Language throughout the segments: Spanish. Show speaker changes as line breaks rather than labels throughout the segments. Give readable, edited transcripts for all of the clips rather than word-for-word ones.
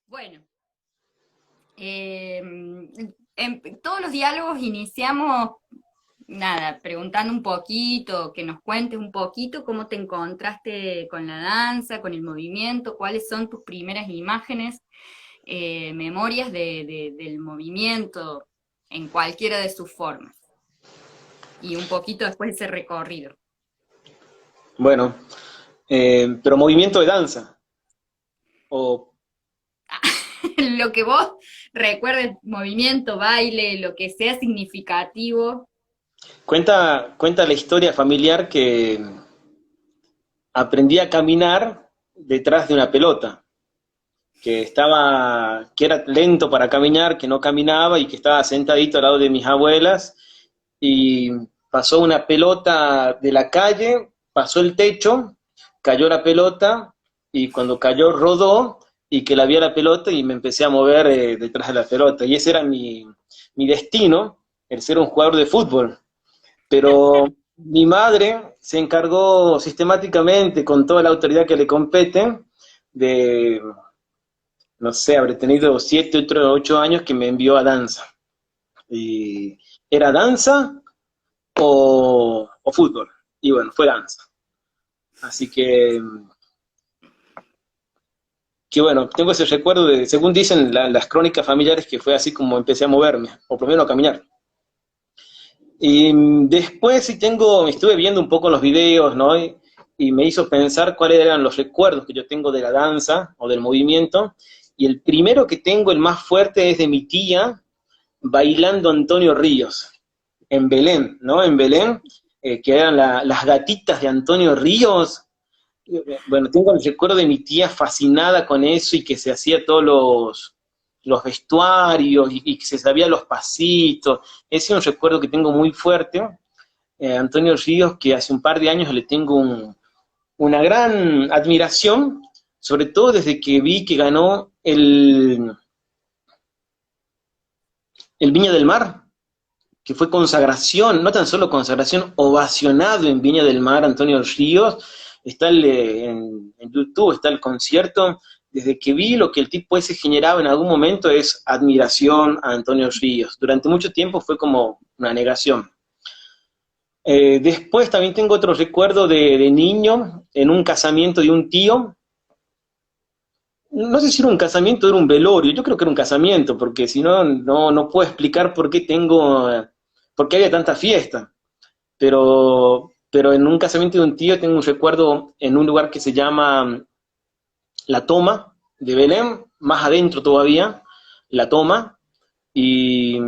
Bueno, en todos los diálogos iniciamos, nada, preguntando un poquito, que nos cuentes un poquito cómo te encontraste con la danza, con el movimiento, cuáles son tus primeras imágenes, memorias del movimiento en cualquiera de sus formas, y un poquito después ese recorrido.
Bueno, pero movimiento de danza. O
Lo que vos recuerdes, movimiento, baile, lo que sea significativo.
cuenta la historia familiar que aprendí a caminar detrás de una pelota, que era lento para caminar, que no caminaba y que estaba sentadito al lado de mis abuelas y pasó una pelota de la calle, pasó el techo, cayó la pelota y cuando cayó rodó y que la vi a la pelota y me empecé a mover detrás de la pelota. Y ese era mi destino, el ser un jugador de fútbol. Pero mi madre se encargó sistemáticamente, con toda la autoridad que le compete, de, no sé, habré tenido 7, 8 años que me envió a danza. Y era danza o fútbol. Y bueno, fue danza. Así que bueno, tengo ese recuerdo de, según dicen las crónicas familiares, que fue así como empecé a moverme, o por lo menos a caminar. Y después sí estuve viendo un poco los videos, ¿no? Y me hizo pensar cuáles eran los recuerdos que yo tengo de la danza o del movimiento. Y el primero que tengo, el más fuerte, es de mi tía bailando Antonio Ríos, en Belén, ¿no? En Belén, que eran las gatitas de Antonio Ríos. Bueno, tengo el recuerdo de mi tía fascinada con eso y que se hacía todos los vestuarios y que se sabía los pasitos. Ese es un recuerdo que tengo muy fuerte. Antonio Ríos, que hace un par de años le tengo una gran admiración, sobre todo desde que vi que ganó el Viña del Mar, que fue consagración, no tan solo consagración, ovacionado en Viña del Mar, Antonio Ríos. Está en YouTube, está el concierto. Desde que vi lo que el tipo ese generaba en algún momento es admiración a Antonio Ríos. Durante mucho tiempo fue como una negación. Después también tengo otro recuerdo de niño, en un casamiento de un tío. No sé si era un casamiento o era un velorio, yo creo que era un casamiento, porque si no, no puedo explicar por qué había tanta fiesta. Pero en un casamiento de un tío tengo un recuerdo en un lugar que se llama La Toma de Belén, más adentro todavía, La Toma, y,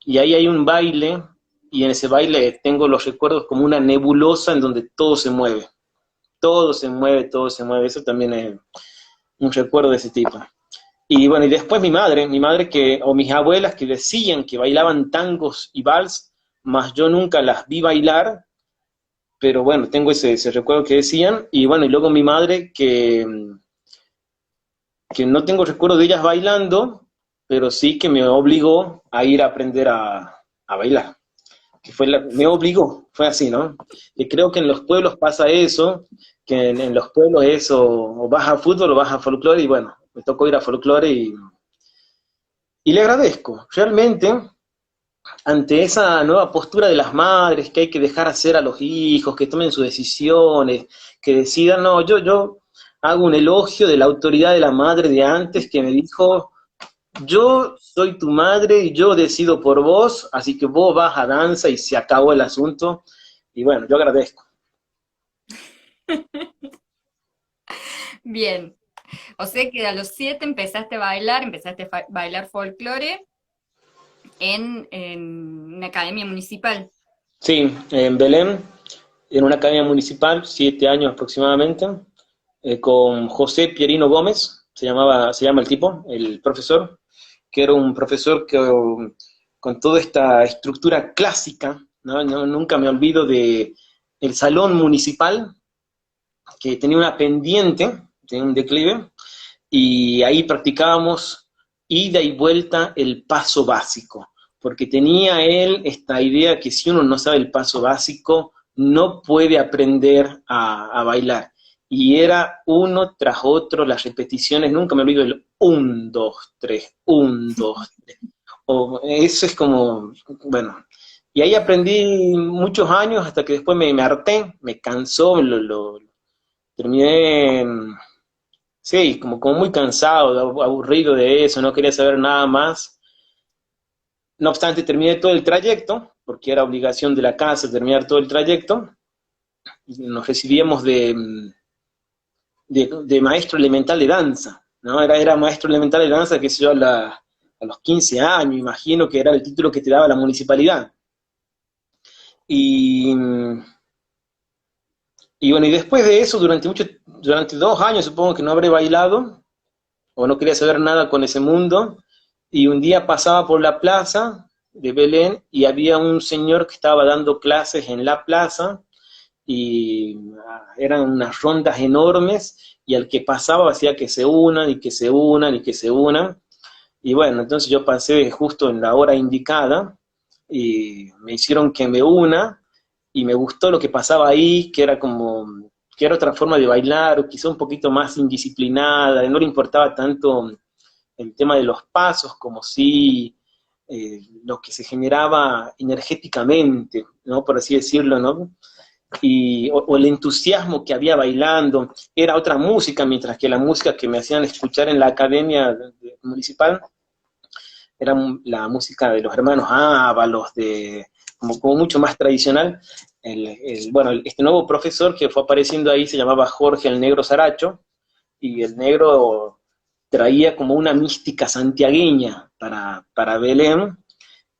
y ahí hay un baile, y en ese baile tengo los recuerdos como una nebulosa en donde todo se mueve, todo se mueve, todo se mueve. Eso también es un recuerdo de ese tipo. Y bueno, y después mi madre o mis abuelas que decían que bailaban tangos y vals, mas yo nunca las vi bailar, pero bueno, tengo ese recuerdo que decían. Y bueno, y luego mi madre que no tengo recuerdo de ellas bailando, pero sí que me obligó a ir a aprender a bailar. Me obligó, fue así, ¿no? Y creo que en los pueblos pasa eso, que en los pueblos o vas a fútbol o vas a folclore, y bueno, me tocó ir a folclore y le agradezco, realmente, ante esa nueva postura de las madres, que hay que dejar hacer a los hijos, que tomen sus decisiones, que decidan, no, yo hago un elogio de la autoridad de la madre de antes que me dijo, yo soy tu madre y yo decido por vos, así que vos vas a danza y se acabó el asunto. Y bueno, yo agradezco.
Bien, o sea que a los 7 empezaste a bailar, empezaste a bailar folclore en una academia municipal.
Sí, en Belén, en una academia municipal, 7 años aproximadamente, con José Pierino Gómez, se llama el tipo, el profesor, que era un profesor que con toda esta estructura clásica, ¿no? Nunca me olvido de el salón municipal, que tenía una pendiente, tenía un declive, y ahí practicábamos ida y vuelta el paso básico, porque tenía él esta idea que si uno no sabe el paso básico, no puede aprender a bailar. y era uno tras otro las repeticiones, nunca me olvido el 1, 2, 3, 1, 2, 3. O, eso es como, bueno, y ahí aprendí muchos años hasta que después me harté, me cansó, terminé, sí, como muy cansado, aburrido de eso, no quería saber nada más. No obstante, terminé todo el trayecto, porque era obligación de la casa terminar todo el trayecto. Nos recibíamos de maestro elemental de danza, ¿no? Era maestro elemental de danza, que sé yo, a los 15 años, imagino que era el título que te daba la municipalidad. Y, y bueno, y después de eso, durante 2 años supongo que no habré bailado, o no quería saber nada con ese mundo, y un día pasaba por la plaza de Belén y había un señor que estaba dando clases en la plaza, y eran unas rondas enormes, y al que pasaba hacía que se unan, y que se unan, y que se unan, y bueno, entonces yo pasé justo en la hora indicada, y me hicieron que me una, y me gustó lo que pasaba ahí, que era otra forma de bailar, o quizá un poquito más indisciplinada, no le importaba tanto el tema de los pasos, como si lo que se generaba energéticamente, ¿no? Por así decirlo, ¿no? O el entusiasmo que había bailando, era otra música, mientras que la música que me hacían escuchar en la academia municipal era la música de los hermanos Ábalos, como mucho más tradicional. Bueno, este nuevo profesor que fue apareciendo ahí se llamaba Jorge el Negro Saracho, y el negro traía como una mística santiagueña para Belén,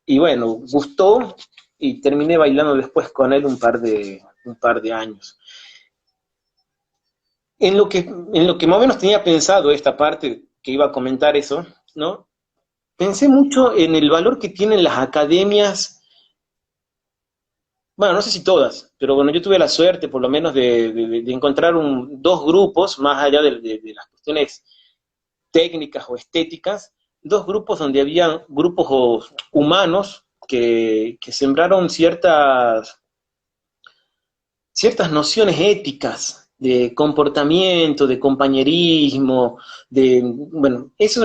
y bueno, gustó, y terminé bailando después con él un par de años. En lo que más o menos tenía pensado esta parte, que iba a comentar eso, ¿no? Pensé mucho en el valor que tienen las academias, bueno, no sé si todas, pero bueno, yo tuve la suerte por lo menos de encontrar dos grupos, más allá de las cuestiones técnicas o estéticas, dos grupos donde había grupos humanos que sembraron ciertas nociones éticas de comportamiento, de compañerismo, bueno, eso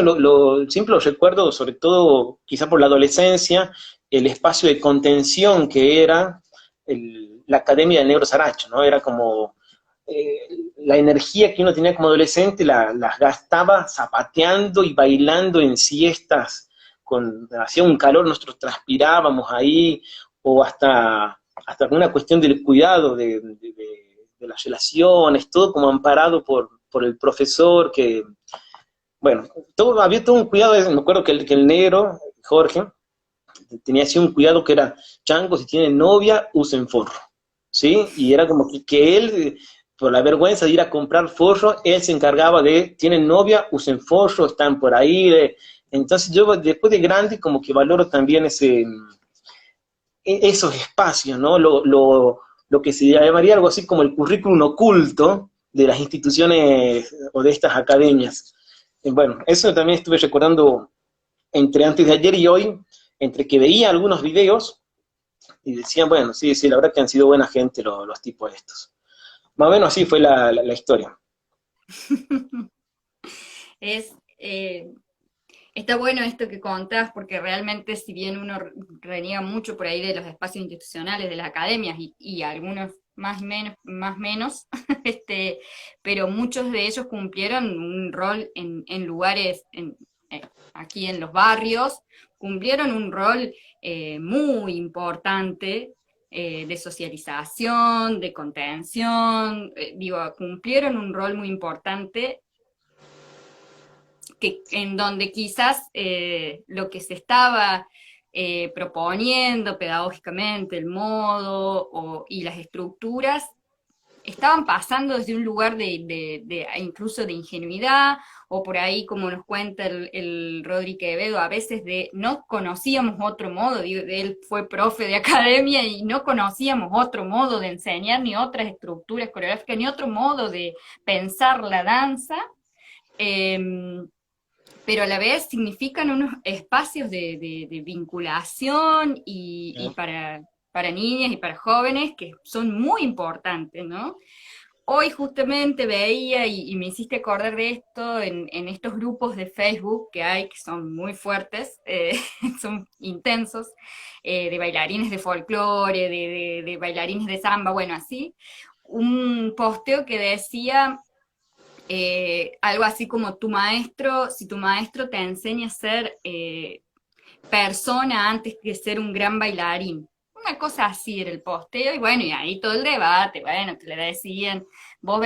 siempre lo recuerdo, sobre todo quizá por la adolescencia, el espacio de contención que era la Academia del Negro Saracho, ¿no? Era como la energía que uno tenía como adolescente, las gastaba zapateando y bailando en siestas, hacía un calor, nosotros transpirábamos ahí, o hasta una cuestión del cuidado de las relaciones, todo como amparado por el profesor, que, bueno, había todo un cuidado, me acuerdo que el negro, Jorge, tenía así un cuidado que era: chango, si tienen novia, usen forro, ¿sí? Y era como que él, por la vergüenza de ir a comprar forro, él se encargaba tienen novia, usen forro, están por ahí. Entonces yo después de grande como que valoro también esos espacios, ¿no? Lo que se llamaría algo así como el currículum oculto de las instituciones o de estas academias. Bueno, eso también estuve recordando entre antes de ayer y hoy, entre que veía algunos videos y decían, bueno, sí, sí, la verdad que han sido buena gente los tipos estos. Más o menos así fue la historia.
Es, está bueno esto que contás, porque realmente si bien uno reniega mucho por ahí de los espacios institucionales, de las academias, y algunos más menos, pero muchos de ellos cumplieron un rol en lugares, aquí en los barrios, cumplieron un rol muy importante, de socialización, de contención, digo, cumplieron un rol muy importante en donde quizás lo que se estaba proponiendo pedagógicamente, el modo y las estructuras, estaban pasando desde un lugar incluso de ingenuidad, o por ahí, como nos cuenta el Rodri Quevedo, a veces no conocíamos otro modo. Él fue profe de academia y no conocíamos otro modo de enseñar, ni otras estructuras coreográficas, ni otro modo de pensar la danza. Eh, pero a la vez significan unos espacios de vinculación y para niñas y para jóvenes que son muy importantes, ¿no? hoy justamente veía y me hiciste acordar de esto en estos grupos de Facebook que hay, que son muy fuertes, son intensos, de bailarines de folclore, de bailarines de samba, bueno, así, un posteo que decía algo así como tu maestro, si tu maestro te enseña a ser persona antes que ser un gran bailarín. Una cosa así era el posteo, y bueno, y ahí todo el debate, bueno, te le decían, vos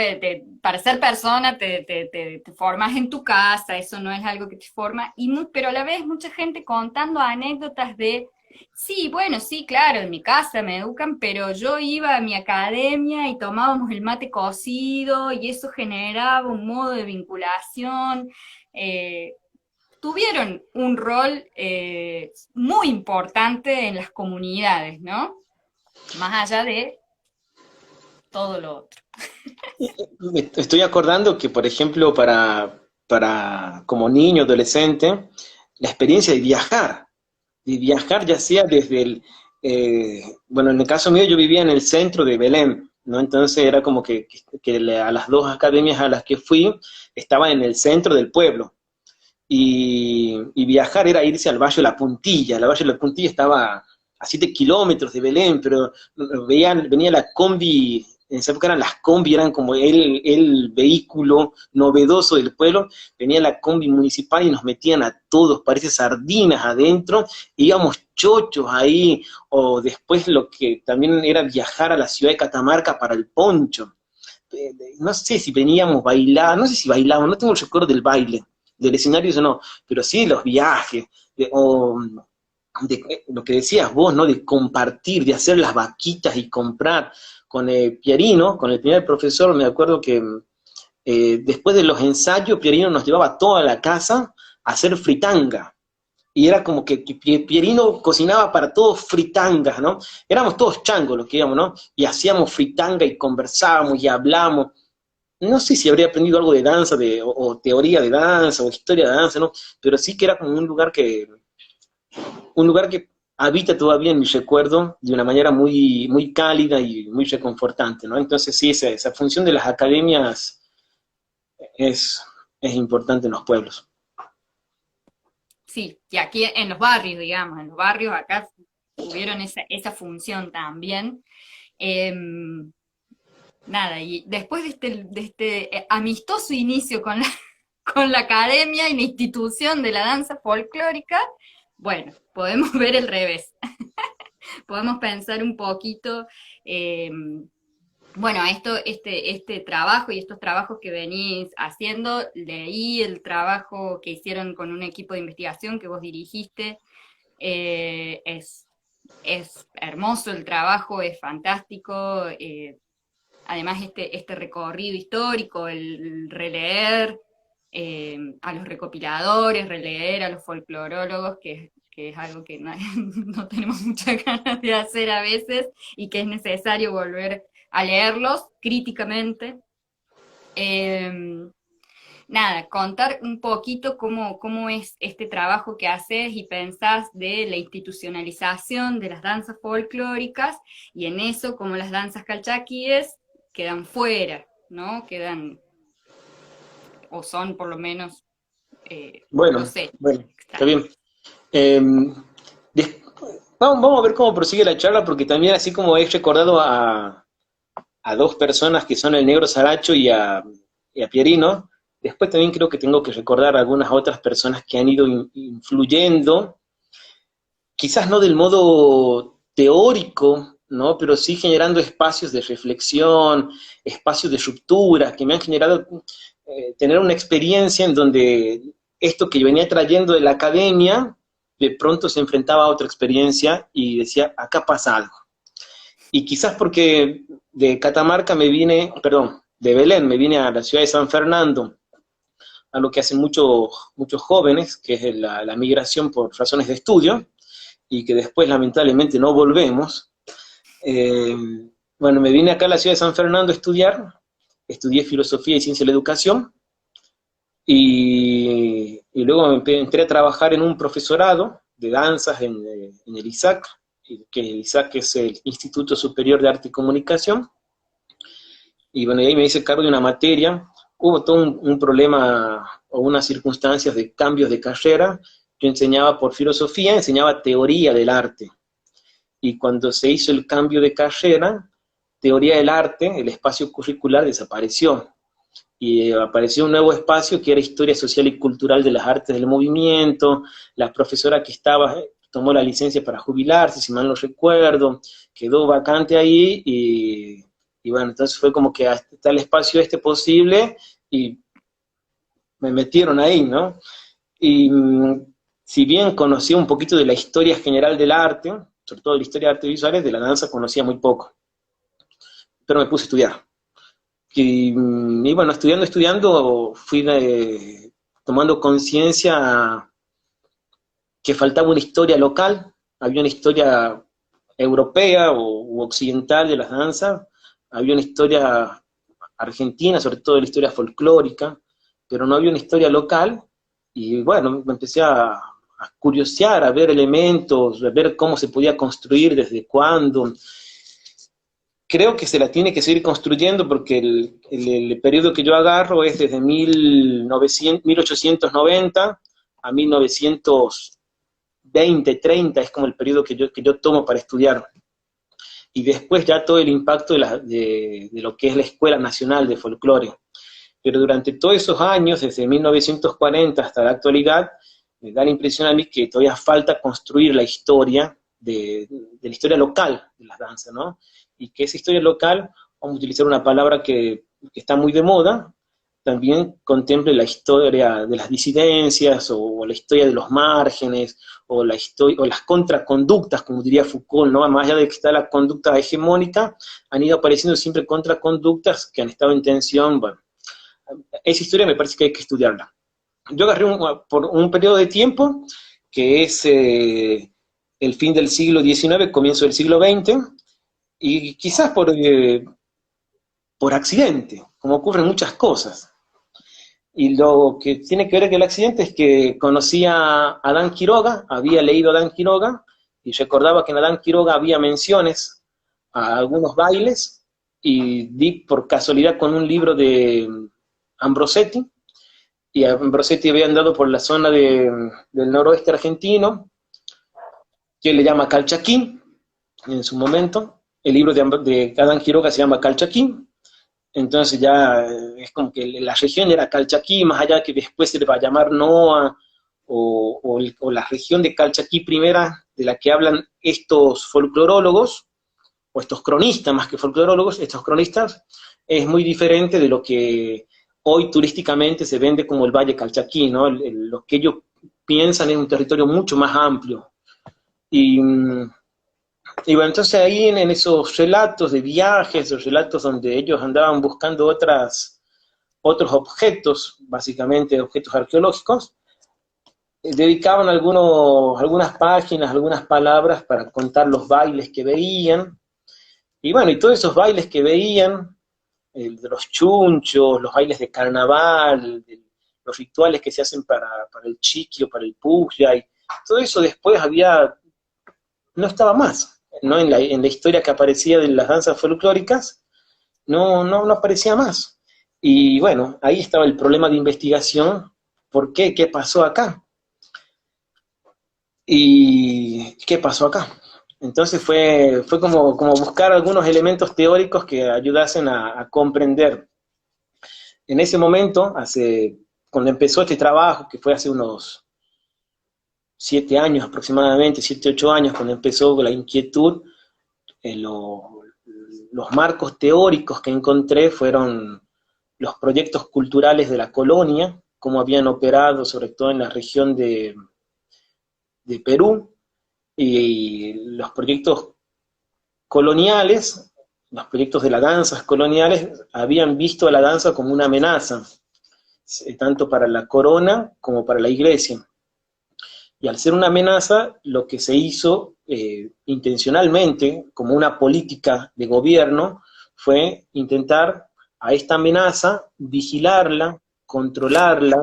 para ser persona te formas en tu casa, eso no es algo que te forma, pero a la vez mucha gente contando anécdotas de, sí, bueno, sí, claro, en mi casa me educan, pero yo iba a mi academia y tomábamos el mate cocido y eso generaba un modo de vinculación. eh, Tuvieron un rol muy importante en las comunidades, ¿no? Más allá de todo lo otro.
Me estoy acordando que, por ejemplo, como niño, adolescente, la experiencia de viajar ya sea desde bueno, en el caso mío yo vivía en el centro de Belén, ¿no? Entonces era como que a las dos academias a las que fui, estaba en el centro del pueblo. Y viajar era irse al Valle de la Puntilla. El Valle de la Puntilla estaba a 7 kilómetros de Belén, pero venía la combi, en esa época eran las combi, eran como el vehículo novedoso del pueblo, venía la combi municipal y nos metían a todos, parece sardinas adentro, íbamos chochos ahí, o después lo que también era viajar a la ciudad de Catamarca para el poncho. No sé si veníamos bailar, no sé si bailábamos, no tengo el recuerdo del baile, del escenario eso no, pero sí los viajes, o de lo que decías vos, ¿no? De compartir, de hacer las vaquitas y comprar. Con Pierino, con el primer profesor, me acuerdo que después de los ensayos, Pierino nos llevaba a toda la casa a hacer fritanga. Y era como que Pierino cocinaba para todos fritangas, ¿no? Éramos todos changos los que íbamos, ¿no? Y hacíamos fritanga y conversábamos y hablamos. No sé si habría aprendido algo de danza, o teoría de danza, o historia de danza, ¿no? Pero sí que era como un lugar que habita todavía en mi recuerdo de una manera muy, muy cálida y muy reconfortante, ¿no? Entonces sí, esa función de las academias es, es importante en los pueblos.
Sí, y aquí en los barrios, digamos, en los barrios acá tuvieron esa función también. Nada, y después de este amistoso inicio con con la academia y la institución de la danza folclórica, bueno, podemos ver el revés. Podemos pensar un poquito, eh, bueno, este trabajo y estos trabajos que venís haciendo, leí el trabajo que hicieron con un equipo de investigación que vos dirigiste, eh, es, es hermoso el trabajo, es fantástico, además este recorrido histórico, el releer a los recopiladores, releer a los folclorólogos, que es algo que no, no tenemos muchas ganas de hacer a veces y que es necesario volver a leerlos críticamente. Eh, Nada, contar un poquito cómo es este trabajo que haces y pensás de la institucionalización de las danzas folclóricas y en eso, como las danzas calchaquíes quedan fuera, ¿no? Quedan, o son por lo menos, no
Bueno,
sé,
bueno, está
extrañas.
bien. Eh, des- vamos a ver cómo prosigue la charla, porque también así como he recordado a dos personas que son el Negro Saracho y a Pierino, después también creo que tengo que recordar a algunas otras personas que han ido influyendo, quizás no del modo teórico, ¿no? Pero sí generando espacios de reflexión, espacios de ruptura, que me han generado tener una experiencia en donde esto que yo venía trayendo de la academia, de pronto se enfrentaba a otra experiencia y decía, acá pasa algo. Y quizás porque de Catamarca me vine, perdón, de Belén me vine a la ciudad de San Fernando, a lo que hacen muchos jóvenes, que es la migración por razones de estudio, y que después lamentablemente no volvemos. Eh, bueno, me vine acá a la ciudad de San Fernando a estudiar, estudié filosofía y ciencia de la educación, y luego entré a trabajar en un profesorado de danzas en el ISAC, que el ISAC es el Instituto Superior de Arte y Comunicación, y bueno, y ahí me hice cargo de una materia. Hubo todo un problema o unas circunstancias de cambios de carrera. Yo enseñaba por filosofía, enseñaba teoría del arte. Y cuando se hizo el cambio de carrera, teoría del arte, el espacio curricular desapareció. Y apareció un nuevo espacio que era historia social y cultural de las artes del movimiento. La profesora que estaba tomó la licencia para jubilarse, si mal no recuerdo, quedó vacante ahí y bueno, entonces fue como que está el espacio este posible y me metieron ahí, ¿no? Y si bien conocía un poquito de la historia general del arte, sobre todo de la historia de artes visuales, de la danza conocía muy poco, pero me puse a estudiar. Y bueno, estudiando, fui tomando conciencia que faltaba una historia local, había una historia europea u occidental de las danzas, había una historia argentina, sobre todo de la historia folclórica, pero no había una historia local, y bueno, me empecé a curiosear, a ver elementos, a ver cómo se podía construir, desde cuándo. Creo que se la tiene que seguir construyendo porque el periodo que yo agarro es desde 1890 a 1920, 30, es como el periodo que yo tomo para estudiar. Y después ya todo el impacto de lo que es la Escuela Nacional de Folclore. Pero durante todos esos años, desde 1940 hasta la actualidad, me da la impresión a mí que todavía falta construir la historia de la historia local de las danzas, ¿no? Y que esa historia local, vamos a utilizar una palabra que está muy de moda, también contemple la historia de las disidencias, o la historia de los márgenes, o las contraconductas, como diría Foucault, ¿no? Más allá de que está la conducta hegemónica, han ido apareciendo siempre contraconductas que han estado en tensión. Bueno, esa historia me parece que hay que estudiarla. Yo agarré por un periodo de tiempo, que es el fin del siglo XIX, comienzo del siglo XX, y quizás por accidente, como ocurren muchas cosas. Y lo que tiene que ver con el accidente es que conocí a Adán Quiroga, había leído a Adán Quiroga, y recordaba que en Adán Quiroga había menciones a algunos bailes, y di por casualidad con un libro de Ambrosetti, y Ambrosetti había andado por la zona del noroeste argentino, que le llama Calchaquí, en su momento. El libro de Adán Quiroga se llama Calchaquí, entonces ya es como que la región era Calchaquí, más allá de que después se le va a llamar Noa, o la región de Calchaquí primera, de la que hablan estos folclorólogos, o estos cronistas más que folclorólogos, estos cronistas, es muy diferente de lo que hoy turísticamente se vende como el Valle Calchaquí, ¿no? Lo que ellos piensan es un territorio mucho más amplio. Y bueno, entonces ahí en esos relatos de viajes, esos relatos donde ellos andaban buscando otros objetos, básicamente objetos arqueológicos, dedicaban algunas páginas, algunas palabras para contar los bailes que veían. Y bueno, y todos esos bailes que veían, de los chunchos, los bailes de carnaval, los rituales que se hacen para el chiquio, para el puya, y todo eso después no estaba más, ¿no? En la historia que aparecía de las danzas folclóricas, no aparecía más. Y bueno, ahí estaba el problema de investigación. ¿Por qué? ¿Qué pasó acá? ¿Y qué pasó acá? Entonces fue como buscar algunos elementos teóricos que ayudasen a comprender. En ese momento, cuando empezó este trabajo, que fue hace unos 7 años aproximadamente, 7, 8 años, cuando empezó la inquietud, los marcos teóricos que encontré fueron los proyectos culturales de la colonia, cómo habían operado, sobre todo en la región de Perú, y los proyectos coloniales, los proyectos de las danzas coloniales, habían visto a la danza como una amenaza, tanto para la corona como para la iglesia. Y al ser una amenaza, lo que se hizo intencionalmente, como una política de gobierno, fue intentar a esta amenaza vigilarla, controlarla,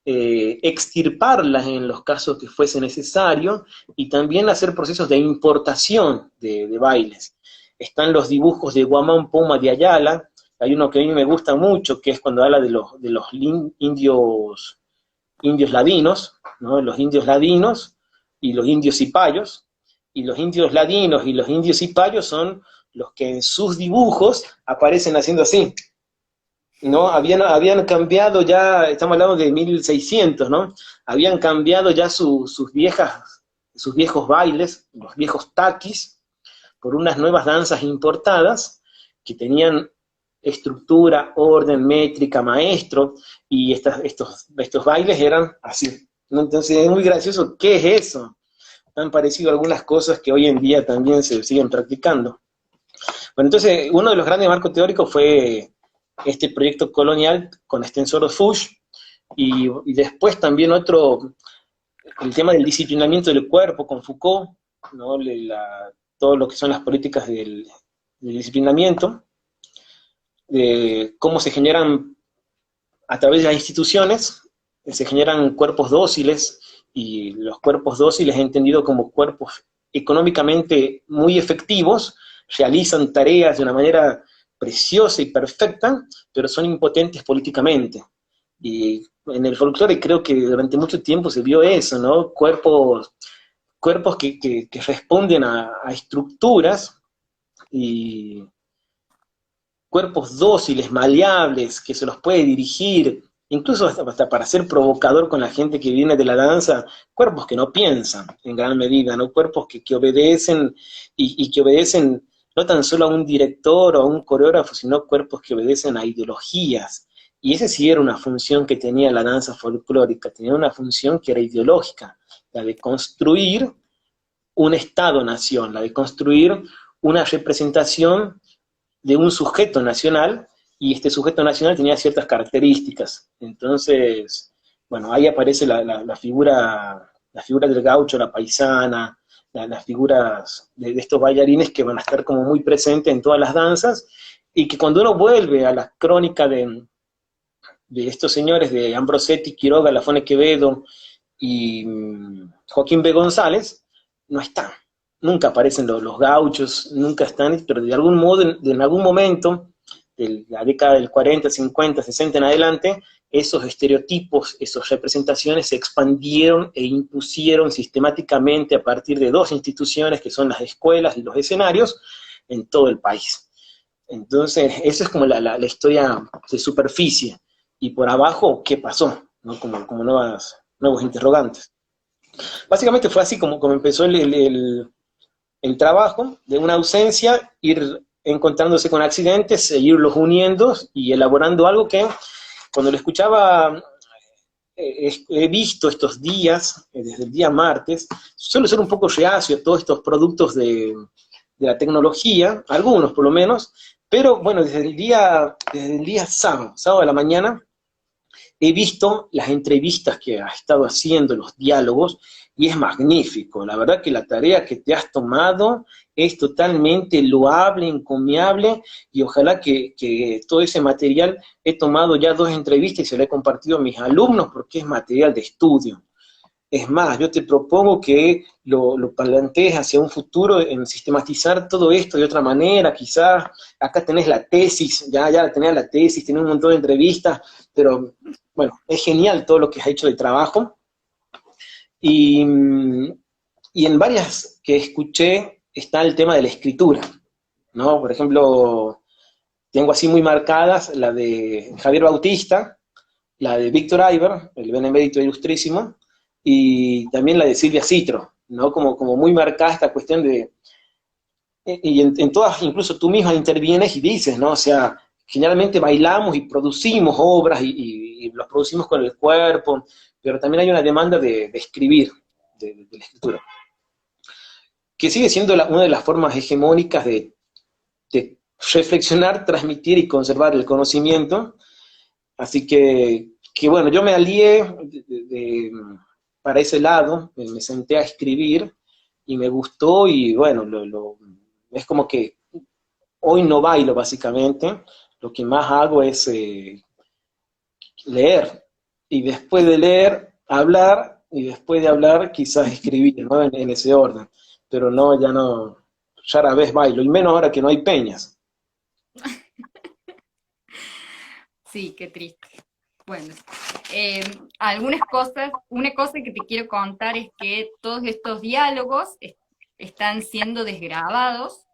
extirparla en los casos que fuese necesario, y también hacer procesos de importación de bailes. Están los dibujos de Guamán Poma de Ayala, Hay uno que a mí me gusta mucho, que es cuando habla de los indios ladinos, ¿no? Los indios ladinos y los indios cipayos, y los indios ladinos y los indios cipayos son los que en sus dibujos aparecen haciendo así, ¿no? Habían cambiado ya, estamos hablando de 1600, ¿no? Habían cambiado ya sus viejos bailes, los viejos taquis, por unas nuevas danzas importadas que tenían estructura, orden, métrica, maestro, y estos bailes eran así, ¿no? Entonces es muy gracioso, ¿qué es eso? Han parecido algunas cosas que hoy en día también se siguen practicando. Bueno, entonces uno de los grandes marcos teóricos fue este proyecto colonial con Extensoros Fuchs, y después también otro, el tema del disciplinamiento del cuerpo con Foucault, ¿no? Todo lo que son las políticas del disciplinamiento, de cómo se generan a través de las instituciones, se generan cuerpos dóciles, y los cuerpos dóciles he entendido como cuerpos económicamente muy efectivos, realizan tareas de una manera preciosa y perfecta, pero son impotentes políticamente. Y en el folclore creo que durante mucho tiempo se vio eso, ¿no? Cuerpos que responden a estructuras, y cuerpos dóciles, maleables, que se los puede dirigir, incluso hasta para ser provocador con la gente que viene de la danza, cuerpos que no piensan en gran medida, ¿no? Cuerpos que obedecen, y que obedecen no tan solo a un director o a un coreógrafo, sino cuerpos que obedecen a ideologías. Y esa sí era una función que tenía la danza folclórica, tenía una función que era ideológica, la de construir un Estado-nación, la de construir una representación de un sujeto nacional, y este sujeto nacional tenía ciertas características. Entonces, bueno, ahí aparece la figura del gaucho, la paisana, las figuras de estos bailarines que van a estar como muy presentes en todas las danzas, y que cuando uno vuelve a la crónica de estos señores, de Ambrosetti, Quiroga, Lafone Quevedo y Joaquín B. González, no están. Nunca aparecen los gauchos, nunca están, pero de algún modo, en algún momento, de la década del 40, 50, 60 en adelante, esos estereotipos, esas representaciones se expandieron e impusieron sistemáticamente a partir de dos instituciones que son las escuelas y los escenarios en todo el país. Entonces, eso es como la historia de superficie, y por abajo, ¿qué pasó? ¿No? Como nuevos interrogantes. Básicamente fue así como empezó el trabajo, de una ausencia, ir encontrándose con accidentes, irlos uniendo y elaborando algo que, cuando lo escuchaba, he visto estos días, desde el día martes, suelo ser un poco reacio a todos estos productos de la tecnología, algunos por lo menos, pero bueno, desde el día sábado a la mañana, he visto las entrevistas que has estado haciendo, los diálogos, y es magnífico. La verdad que la tarea que te has tomado es totalmente loable, encomiable, y ojalá que todo ese material, he tomado ya 2 entrevistas y se lo he compartido a mis alumnos, porque es material de estudio. Es más, yo te propongo que lo plantees hacia un futuro en sistematizar todo esto de otra manera. Quizás acá tenés la tesis, ya tenés la tesis, tenés un montón de entrevistas, pero bueno, es genial todo lo que has hecho de trabajo. Y en varias que escuché está el tema de la escritura, ¿no? Por ejemplo, tengo así muy marcadas la de Javier Bautista, la de Víctor Aybar, el Benemérito Ilustrísimo, y también la de Silvia Citro, ¿no? Como muy marcada esta cuestión de... Y en todas, incluso tú misma intervienes y dices, ¿no? O sea, generalmente bailamos y producimos obras, y los producimos con el cuerpo, pero también hay una demanda de escribir, de la escritura, que sigue siendo una de las formas hegemónicas de reflexionar, transmitir y conservar el conocimiento. Así que bueno, yo me alié para ese lado, me senté a escribir, y me gustó, y bueno, es como que hoy no bailo básicamente, lo que más hago es leer, y después de leer, hablar, y después de hablar quizás escribir, ¿no? En ese orden, pero no, ya no, rara vez bailo, y menos ahora que no hay peñas.
Sí, qué triste. Bueno, algunas cosas, una cosa que te quiero contar es que todos estos diálogos están siendo desgrabados.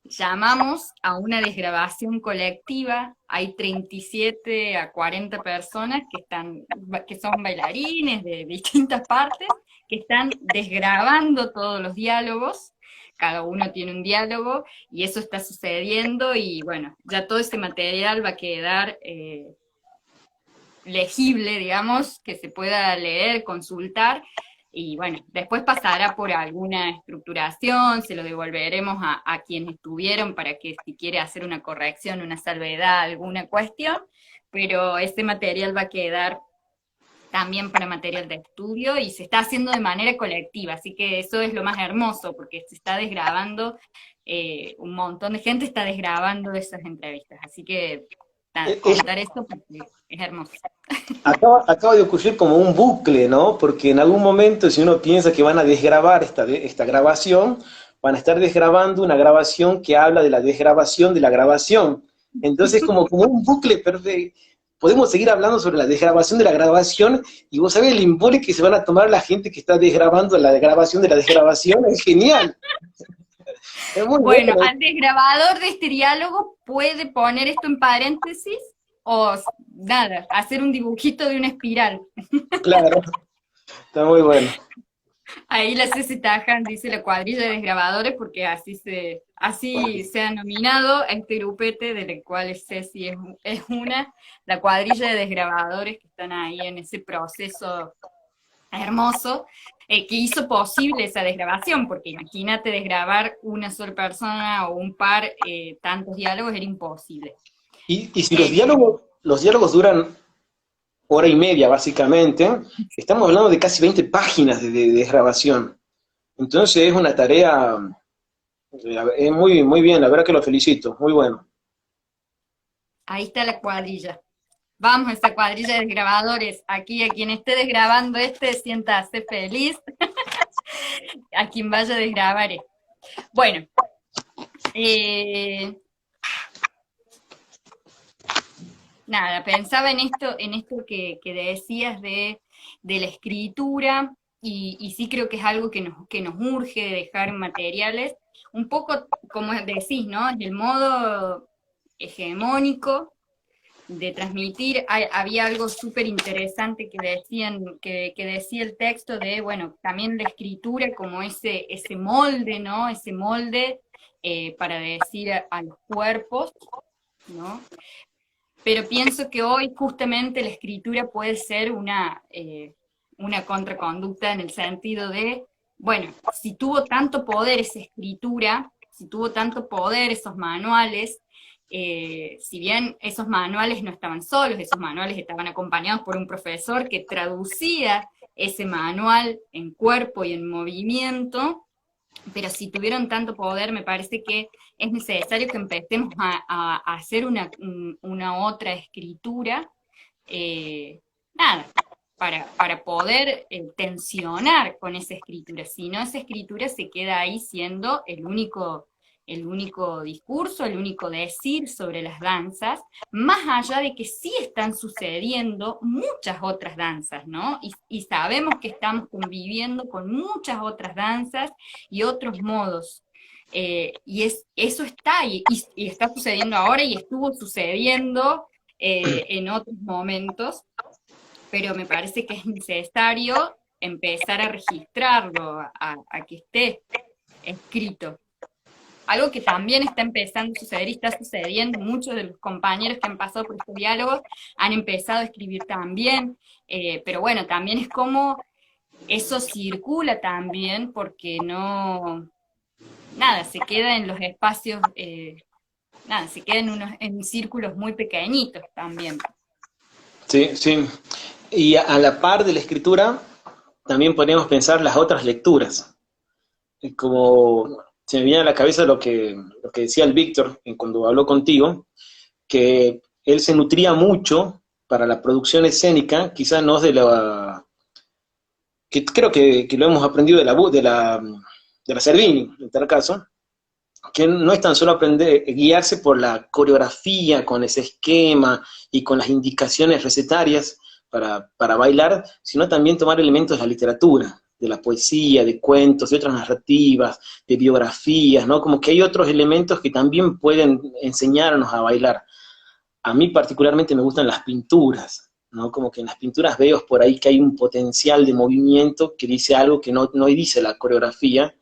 Llamamos a una desgrabación colectiva. Hay 37 a 40 personas que son bailarines de distintas partes, que están desgrabando todos los diálogos. Cada uno tiene un diálogo y eso está sucediendo y bueno, ya todo ese material va a quedar legible, digamos, que se pueda leer, consultar, y bueno, después pasará por alguna estructuración, se lo devolveremos a quienes estuvieron para que si quiere hacer una corrección, una salvedad, alguna cuestión, pero ese material va a quedar también para material de estudio y se está haciendo de manera colectiva, así que eso es lo más hermoso, porque se está desgrabando, un montón de gente está desgrabando esas entrevistas, así que nada, contar esto porque es hermoso.
Acaba de ocurrir como un bucle, ¿no? Porque en algún momento, si uno piensa que van a desgrabar esta grabación, van a estar desgrabando una grabación que habla de la desgrabación de la grabación. Entonces, como un bucle perfecto. Podemos seguir hablando sobre la desgrabación de la grabación, y vos sabés el embole que se van a tomar la gente que está desgrabando la grabación de la desgrabación. Es genial. Es muy
Bueno,
bueno.
al desgrabador de este diálogo puede poner esto en paréntesis o nada, hacer un dibujito de una espiral.
Claro, está muy bueno.
Ahí la Ceci Tajan dice la cuadrilla de desgrabadores porque así se ha nominado a este grupete del cual Ceci es una, la cuadrilla de desgrabadores que están ahí en ese proceso hermoso, que hizo posible esa desgrabación, porque imagínate desgrabar una sola persona o un par, tantos diálogos era imposible.
Y si
Eh,
los diálogos duran hora y media, básicamente, estamos hablando de casi 20 páginas de grabación. Entonces es una tarea, es muy, muy bien, la verdad que lo felicito, muy bueno.
Ahí está la cuadrilla. Vamos a esta cuadrilla de desgrabadores. Aquí a quien esté desgrabando siéntase feliz. A quien vaya a desgrabar esto. Bueno, nada, pensaba en esto que decías de la escritura, y sí creo que es algo que nos urge dejar materiales, un poco como decís, ¿no? En el modo hegemónico de transmitir, había algo súper interesante que decía el texto de, bueno, también la escritura como ese molde, ¿no? Ese molde para decir a los cuerpos, ¿no? Pero pienso que hoy justamente la escritura puede ser una contraconducta en el sentido de, bueno, si tuvo tanto poder esa escritura, si tuvo tanto poder esos manuales, si bien esos manuales no estaban solos, esos manuales estaban acompañados por un profesor que traducía ese manual en cuerpo y en movimiento, pero si tuvieron tanto poder, me parece que es necesario que empecemos a hacer una otra escritura, nada, para poder tensionar con esa escritura. Si no, esa escritura se queda ahí siendo el único discurso, el único decir sobre las danzas, más allá de que sí están sucediendo muchas otras danzas, ¿no? Y sabemos que estamos conviviendo con muchas otras danzas y otros modos. Eso está, y está sucediendo ahora y estuvo sucediendo en otros momentos, pero me parece que es necesario empezar a registrarlo, a que esté escrito. Algo que también está empezando a suceder y está sucediendo, muchos de los compañeros que han pasado por estos diálogos han empezado a escribir también, pero bueno, también es como eso circula también porque no, nada, se queda en los espacios, nada, se queda en círculos muy pequeñitos también.
Sí, sí. Y a la par de la escritura, también podríamos pensar las otras lecturas. Como se me viene a la cabeza lo que decía el Víctor cuando habló contigo, que él se nutría mucho para la producción escénica, quizás no de la... que creo que lo hemos aprendido de la Servini, en tal caso, que no es tan solo aprender, guiarse por la coreografía, con ese esquema y con las indicaciones recetarias para bailar, sino también tomar elementos de la literatura, de la poesía, de cuentos, de otras narrativas, de biografías, ¿no? Como que hay otros elementos que también pueden enseñarnos a bailar. A mí particularmente me gustan las pinturas, ¿no? Como que en las pinturas veo por ahí que hay un potencial de movimiento que dice algo que no dice la coreografía,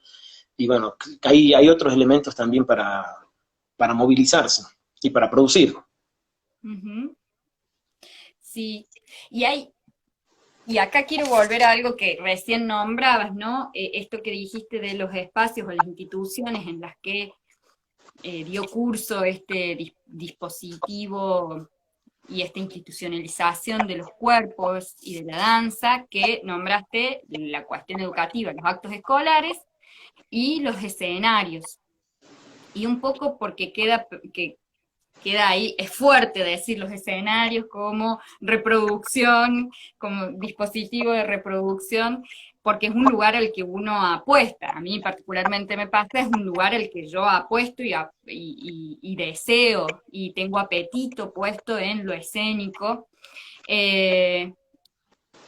y bueno, hay otros elementos también para movilizarse y para producir.
Ujú. Sí, y hay, y acá quiero volver a algo que recién nombrabas, ¿no? Esto que dijiste de los espacios o las instituciones en las que dio curso este dispositivo y esta institucionalización de los cuerpos y de la danza, que nombraste la cuestión educativa, los actos escolares y los escenarios. Y un poco porque queda ahí, es fuerte decir los escenarios como reproducción, como dispositivo de reproducción, porque es un lugar al que uno apuesta. A mí particularmente me pasa, es un lugar al que yo apuesto y deseo, y tengo apetito puesto en lo escénico. Eh,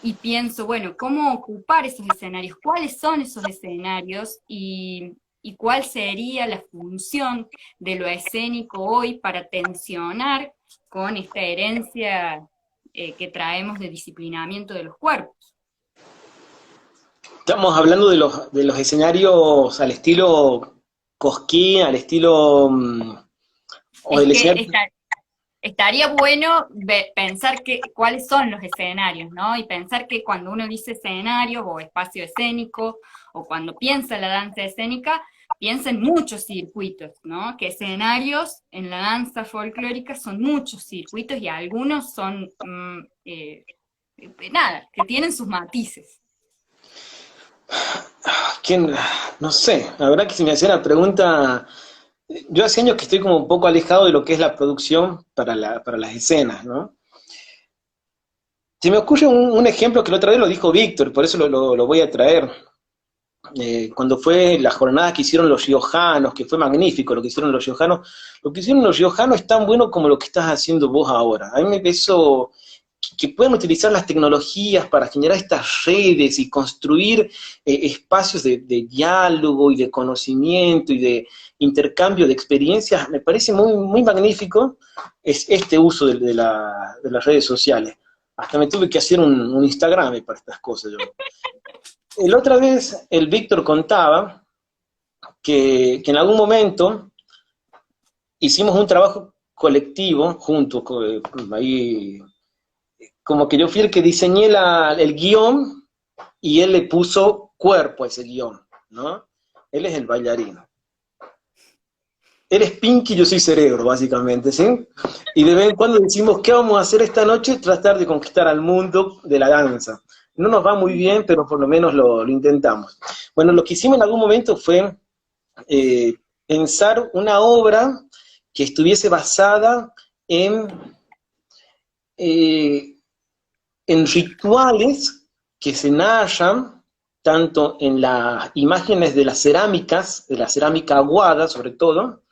y pienso, bueno, ¿cómo ocupar esos escenarios? ¿Cuáles son esos escenarios? Y cuál sería la función de lo escénico hoy para tensionar con esta herencia que traemos de disciplinamiento de los cuerpos.
Estamos hablando de los escenarios al estilo Cosquín, al estilo, o
Es
del
que
escenario.
estaría bueno pensar cuáles son los escenarios, ¿no? Y pensar que cuando uno dice escenario o espacio escénico, o cuando piensa la danza escénica, piensa en muchos circuitos, ¿no? Que escenarios en la danza folclórica son muchos circuitos y algunos son, nada, que tienen sus matices.
¿Quién? No sé, la verdad que si me hacía la pregunta, yo hace años que estoy como un poco alejado de lo que es la producción para las escenas, ¿no? Se me ocurre un ejemplo que la otra vez lo dijo Víctor, por eso lo voy a traer. Cuando fue la jornada que hicieron los riojanos, que fue magnífico lo que hicieron los riojanos, lo que hicieron los riojanos es tan bueno como lo que estás haciendo vos ahora. A mí me eso, que puedan utilizar las tecnologías para generar estas redes y construir espacios de diálogo y de conocimiento y de intercambio de experiencias, me parece muy magnífico es este uso de las redes sociales. Hasta me tuve que hacer un Instagram para estas cosas yo. La otra vez el Víctor contaba que en algún momento hicimos un trabajo colectivo juntos, ahí, como que yo fui el que diseñé el guión y él le puso cuerpo a ese guión, ¿no? Él es el bailarín. Él es Pinky, yo soy cerebro, básicamente, ¿sí? Y de vez en cuando decimos, ¿qué vamos a hacer esta noche? Tratar de conquistar al mundo de la danza. No nos va muy bien, pero por lo menos lo intentamos. Bueno, lo que hicimos en algún momento fue pensar una obra que estuviese basada eh, en rituales que se narran tanto en las imágenes de las cerámicas, de la cerámica aguada sobre todo,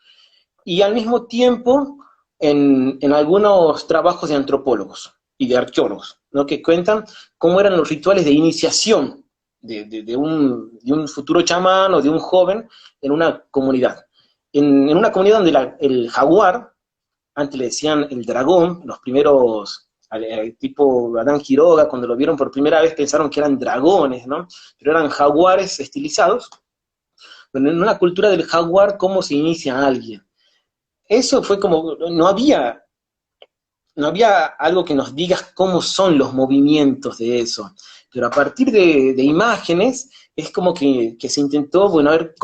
y al mismo tiempo en algunos trabajos de antropólogos y de arqueólogos, ¿no? Que cuentan cómo eran los rituales de iniciación de un futuro chamán o de un joven en una comunidad. En una comunidad donde el jaguar, antes le decían el dragón, los primeros, tipo Adán Quiroga, cuando lo vieron por primera vez pensaron que eran dragones, ¿no? Pero eran jaguares estilizados. Pero en una cultura del jaguar, ¿cómo se inicia a alguien? Eso fue como, no había algo que nos diga cómo son los movimientos de eso, pero a partir de imágenes es como que se intentó, bueno, a ver,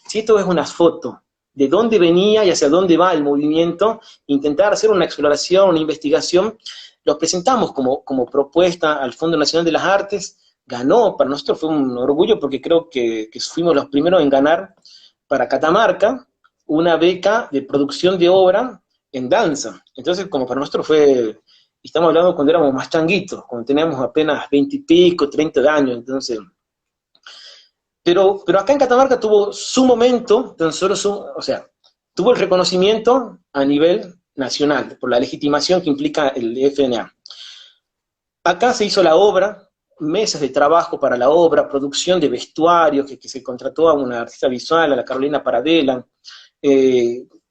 si esto es una foto, de dónde venía y hacia dónde va el movimiento, intentar hacer una exploración, una investigación, los presentamos como propuesta al Fondo Nacional de las Artes, ganó, para nosotros fue un orgullo porque creo que fuimos los primeros en ganar para Catamarca una beca de producción de obra en danza. Entonces, como para nosotros fue, estamos hablando cuando éramos más changuitos, cuando teníamos apenas 20 y pico, 30 años, entonces. Pero acá en Catamarca tuvo su momento, tan solo o sea, tuvo el reconocimiento a nivel nacional, por la legitimación que implica el FNA. Acá se hizo la obra, meses de trabajo para la obra, producción de vestuarios, que se contrató a una artista visual, a la Carolina Paradela,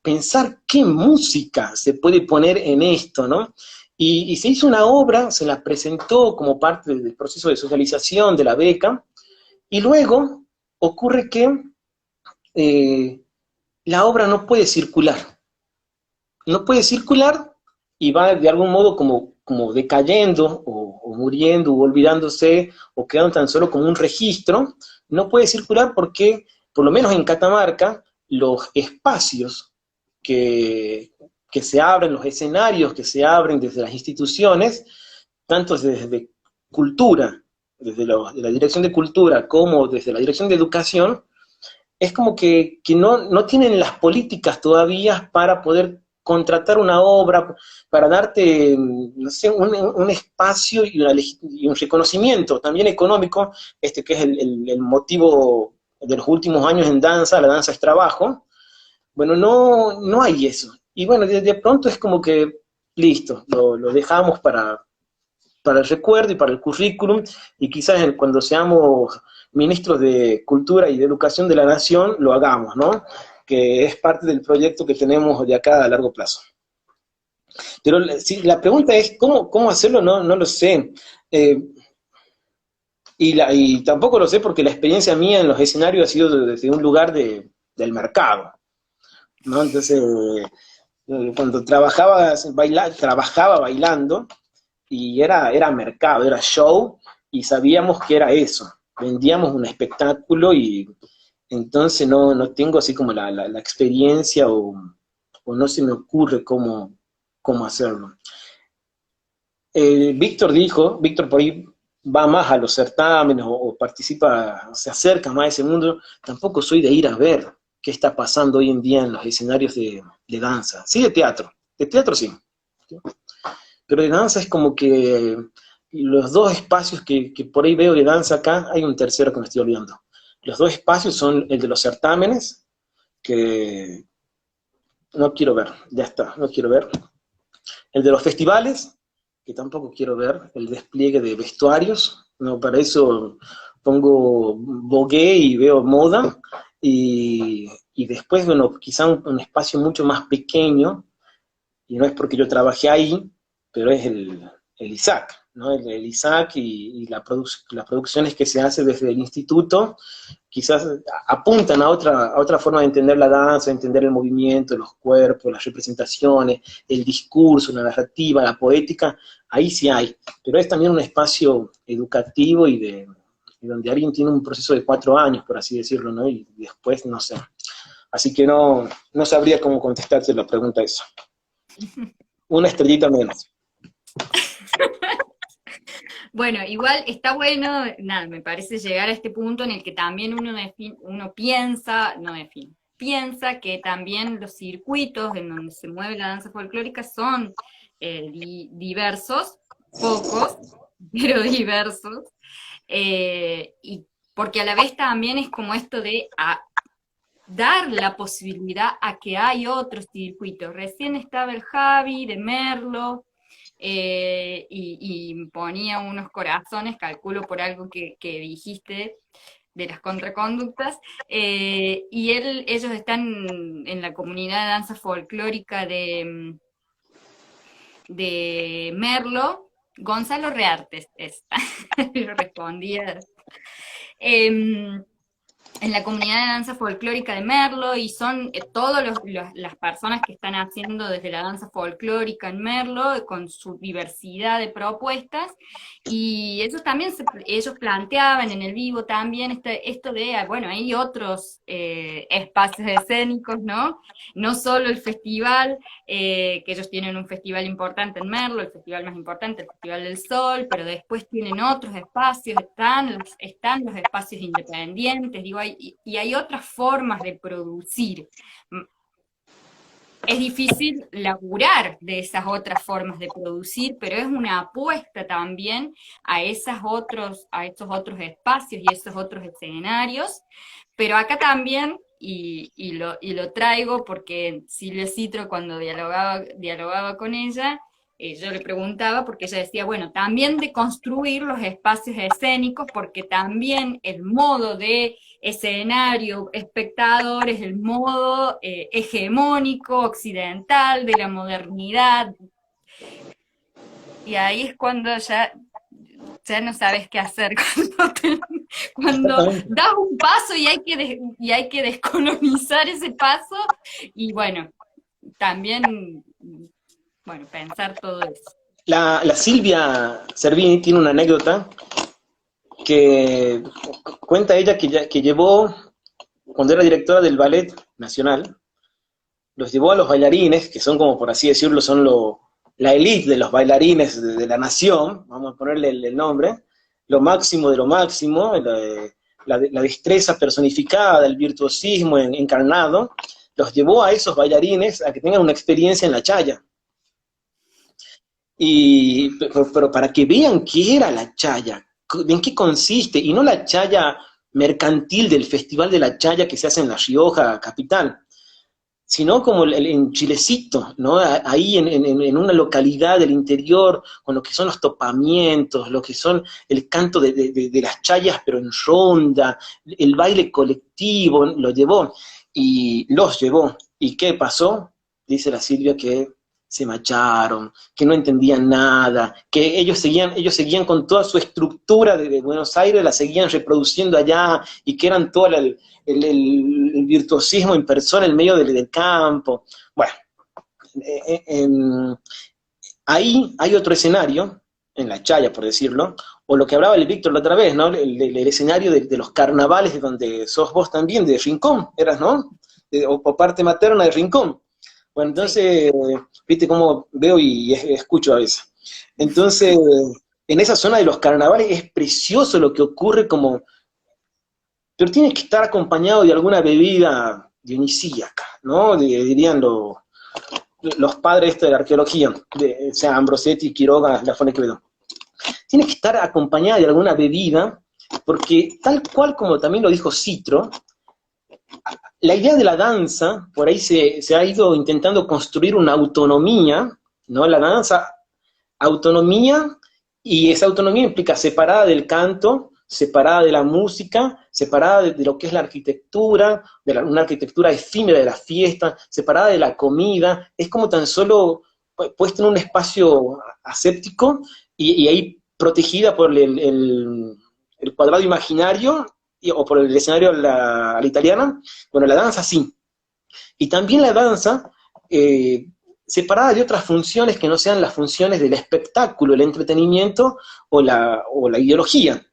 pensar qué música se puede poner en esto, ¿no? Y se hizo una obra, se la presentó como parte del proceso de socialización de la beca, y luego ocurre que la obra no puede circular. No puede circular y va de algún modo como decayendo o muriendo o olvidándose o quedando tan solo como un registro. No puede circular porque, por lo menos en Catamarca, los espacios que se abren, los escenarios que se abren desde las instituciones, tanto desde cultura, desde de la Dirección de Cultura, como desde la Dirección de Educación, es como que no tienen las políticas todavía para poder contratar una obra, para darte, no sé, un espacio y un reconocimiento también económico, que es el motivo de los últimos años en danza, la danza es trabajo. Bueno, no hay eso. Y bueno, de pronto es como que, listo, lo dejamos para el recuerdo y para el currículum, y quizás cuando seamos ministros de Cultura y de Educación de la Nación, lo hagamos, ¿no? Que es parte del proyecto que tenemos de acá a largo plazo. Pero si la pregunta es, ¿cómo hacerlo? No lo sé. Eh, y tampoco lo sé porque la experiencia mía en los escenarios ha sido desde un lugar del mercado, ¿no? Entonces, cuando trabajaba bailando, y era mercado, era show, y sabíamos que era eso. Vendíamos un espectáculo y entonces no tengo así como la experiencia o no se me ocurre cómo hacerlo. Víctor por ahí va más a los certámenes o participa, se acerca más a ese mundo. Tampoco soy de ir a ver qué está pasando hoy en día en los escenarios de danza. Sí, de teatro sí. Pero de danza es como que los dos espacios que por ahí veo de danza acá, hay un tercero que me estoy olvidando. Los dos espacios son el de los certámenes, que no quiero ver, ya está, no quiero ver. El de los festivales, que tampoco quiero ver. El despliegue de vestuarios, no, para eso pongo Vogue y veo moda. Y después, bueno, quizá un espacio mucho más pequeño, y no es porque yo trabajé ahí, pero es el ISAC, ¿no? El ISAC y las producciones que se hacen desde el instituto, quizás apuntan a otra forma de entender la danza, de entender el movimiento, los cuerpos, las representaciones, el discurso, la narrativa, la poética, ahí sí hay, pero es también un espacio educativo y donde alguien tiene un proceso de 4 años, por así decirlo, ¿no? Y después no sé. Así que no sabría cómo contestarte la pregunta esa. Una estrellita menos.
Bueno, igual está bueno, nada, me parece llegar a este punto en el que también uno piensa, no define, piensa que también los circuitos en donde se mueve la danza folclórica son diversos, pocos, pero diversos, y porque a la vez también es como esto de dar la posibilidad a que hay otros circuitos. Recién estaba el Javi de Merlo, y ponía unos corazones, calculo por algo que dijiste de las contraconductas, y ellos están en la comunidad de danza folclórica de Merlo. Gonzalo Reartes es, respondía. Em, en la comunidad de danza folclórica de Merlo, y son todas las personas que están haciendo desde la danza folclórica en Merlo, con su diversidad de propuestas, y ellos también ellos planteaban en el vivo también esto de, bueno, hay otros espacios escénicos, ¿no? No solo el festival, que ellos tienen un festival importante en Merlo, el festival más importante, el Festival del Sol, pero después tienen otros espacios, están los espacios independientes, digo, y hay otras formas de producir. es difícil laburar de esas otras formas de producir, pero es una apuesta también a estos otros espacios y esos otros escenarios. Pero acá también, y lo traigo porque Silvia Citro cuando dialogaba con ella, yo le preguntaba porque ella decía, bueno, también de construir los espacios escénicos, porque también el modo de escenario, espectadores, el modo hegemónico, occidental, de la modernidad, y ahí es cuando ya no sabes qué hacer, cuando
Exactamente.
das un paso y hay que descolonizar ese paso, y bueno, también, bueno, pensar todo eso.
La Silvia Servini tiene una anécdota que cuenta ella que llevó, cuando era directora del Ballet Nacional, los llevó a los bailarines, que son como por así decirlo, son la élite de los bailarines de la nación, vamos a ponerle el nombre, lo máximo de lo máximo, la destreza personificada, el virtuosismo encarnado, los llevó a esos bailarines a que tengan una experiencia en la chaya. Pero para que vean qué era la chaya, en qué consiste, y no la chaya mercantil del Festival de la Chaya que se hace en La Rioja, capital, sino como en Chilecito, ¿no? Ahí en una localidad del interior, con lo que son los topamientos, lo que son el canto de las chayas, pero en ronda, el baile colectivo, lo llevó, y los llevó. ¿Y qué pasó? Dice la Silvia que se macharon, que no entendían nada, que ellos seguían con toda su estructura de Buenos Aires, la seguían reproduciendo allá, y que eran todo el virtuosismo en persona en medio del campo. Bueno, eh, eh, ahí hay otro escenario, en la Chaya, por decirlo, o lo que hablaba el Víctor la otra vez, ¿no? El escenario de los carnavales, de donde sos vos también, de Rincón, eras, ¿no? O parte materna de Rincón. Bueno,
Sí.
entonces, viste cómo veo y escucho a veces. Entonces, en esa zona de los carnavales es precioso lo que ocurre, como, pero tiene que estar acompañado de alguna bebida dionisíaca, ¿no? Dirían los padres de la arqueología, o sea, Ambrosetti, Quiroga, Lafone Quevedo. Tiene que estar acompañada de alguna bebida, porque tal cual como también lo dijo Citro, la idea de la danza, por ahí se ha ido intentando construir una autonomía, ¿no? La danza, autonomía, y esa autonomía implica separada del canto, separada de la música, separada de lo que es la arquitectura, una arquitectura efímera de la fiesta, separada de la comida, es como tan solo puesta en un espacio aséptico y ahí protegida por el cuadrado imaginario o por el escenario a la italiana. Bueno, la danza sí. Y también la danza separada de otras funciones que no sean las funciones del espectáculo, el entretenimiento o la ideología.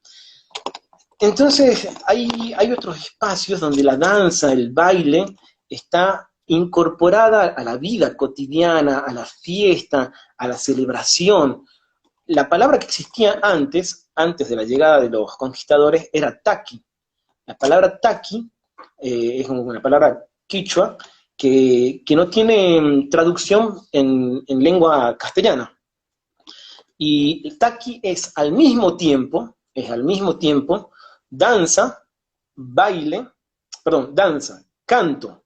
Entonces, hay otros espacios donde la danza, el baile, está incorporada a la vida cotidiana, a la fiesta, a la celebración. La palabra que existía antes de la llegada de los conquistadores, era taqui. La palabra taqui es una palabra quichua que no tiene traducción en lengua castellana. Y el taqui es al mismo tiempo danza, baile, perdón, danza, canto,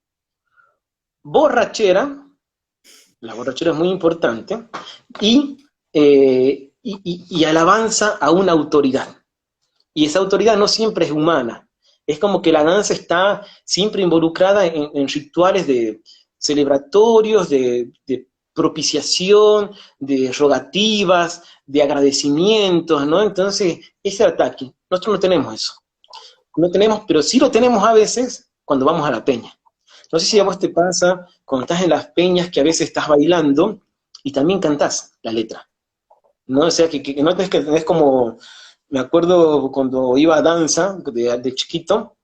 borrachera, la borrachera es muy importante, y alabanza a una autoridad. Y esa autoridad no siempre es humana. Es como que la danza está siempre involucrada en rituales celebratorios, de propiciación, de rogativas, de agradecimientos, ¿no? Entonces, ese ataque, nosotros no tenemos eso. No tenemos, pero sí lo tenemos a veces cuando vamos a la peña. No sé si a vos te pasa cuando estás en las peñas que a veces estás bailando y también cantás la letra, ¿no? O sea, que no tenés como, me acuerdo cuando iba a danza de chiquito,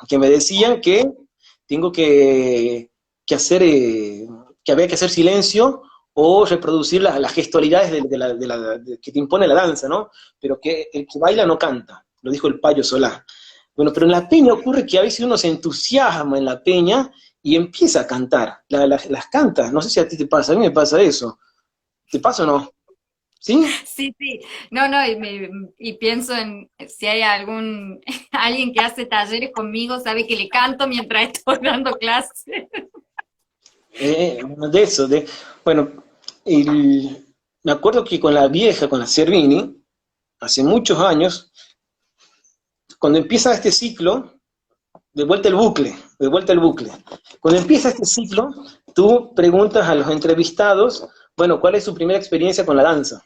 que me decían que tengo hacer, que había que hacer silencio o reproducir las gestualidades que te impone la danza, ¿no? Pero que el que baila no canta, lo dijo el Payo Solá. Bueno, pero en la peña ocurre que a veces uno se entusiasma en la peña y empieza a cantar, las canta, no sé si a ti te pasa, a mí me pasa eso, ¿te pasa o no? ¿Sí?
Sí, sí. No, no, y pienso en si hay alguien que hace talleres conmigo, sabe que le canto mientras estoy dando clase.
De eso, bueno, me acuerdo que con la vieja, con la Servini, hace muchos años, cuando empieza este ciclo, de vuelta el bucle, de vuelta el bucle. Cuando empieza este ciclo, tú preguntas a los entrevistados, bueno, ¿cuál es su primera experiencia con la danza?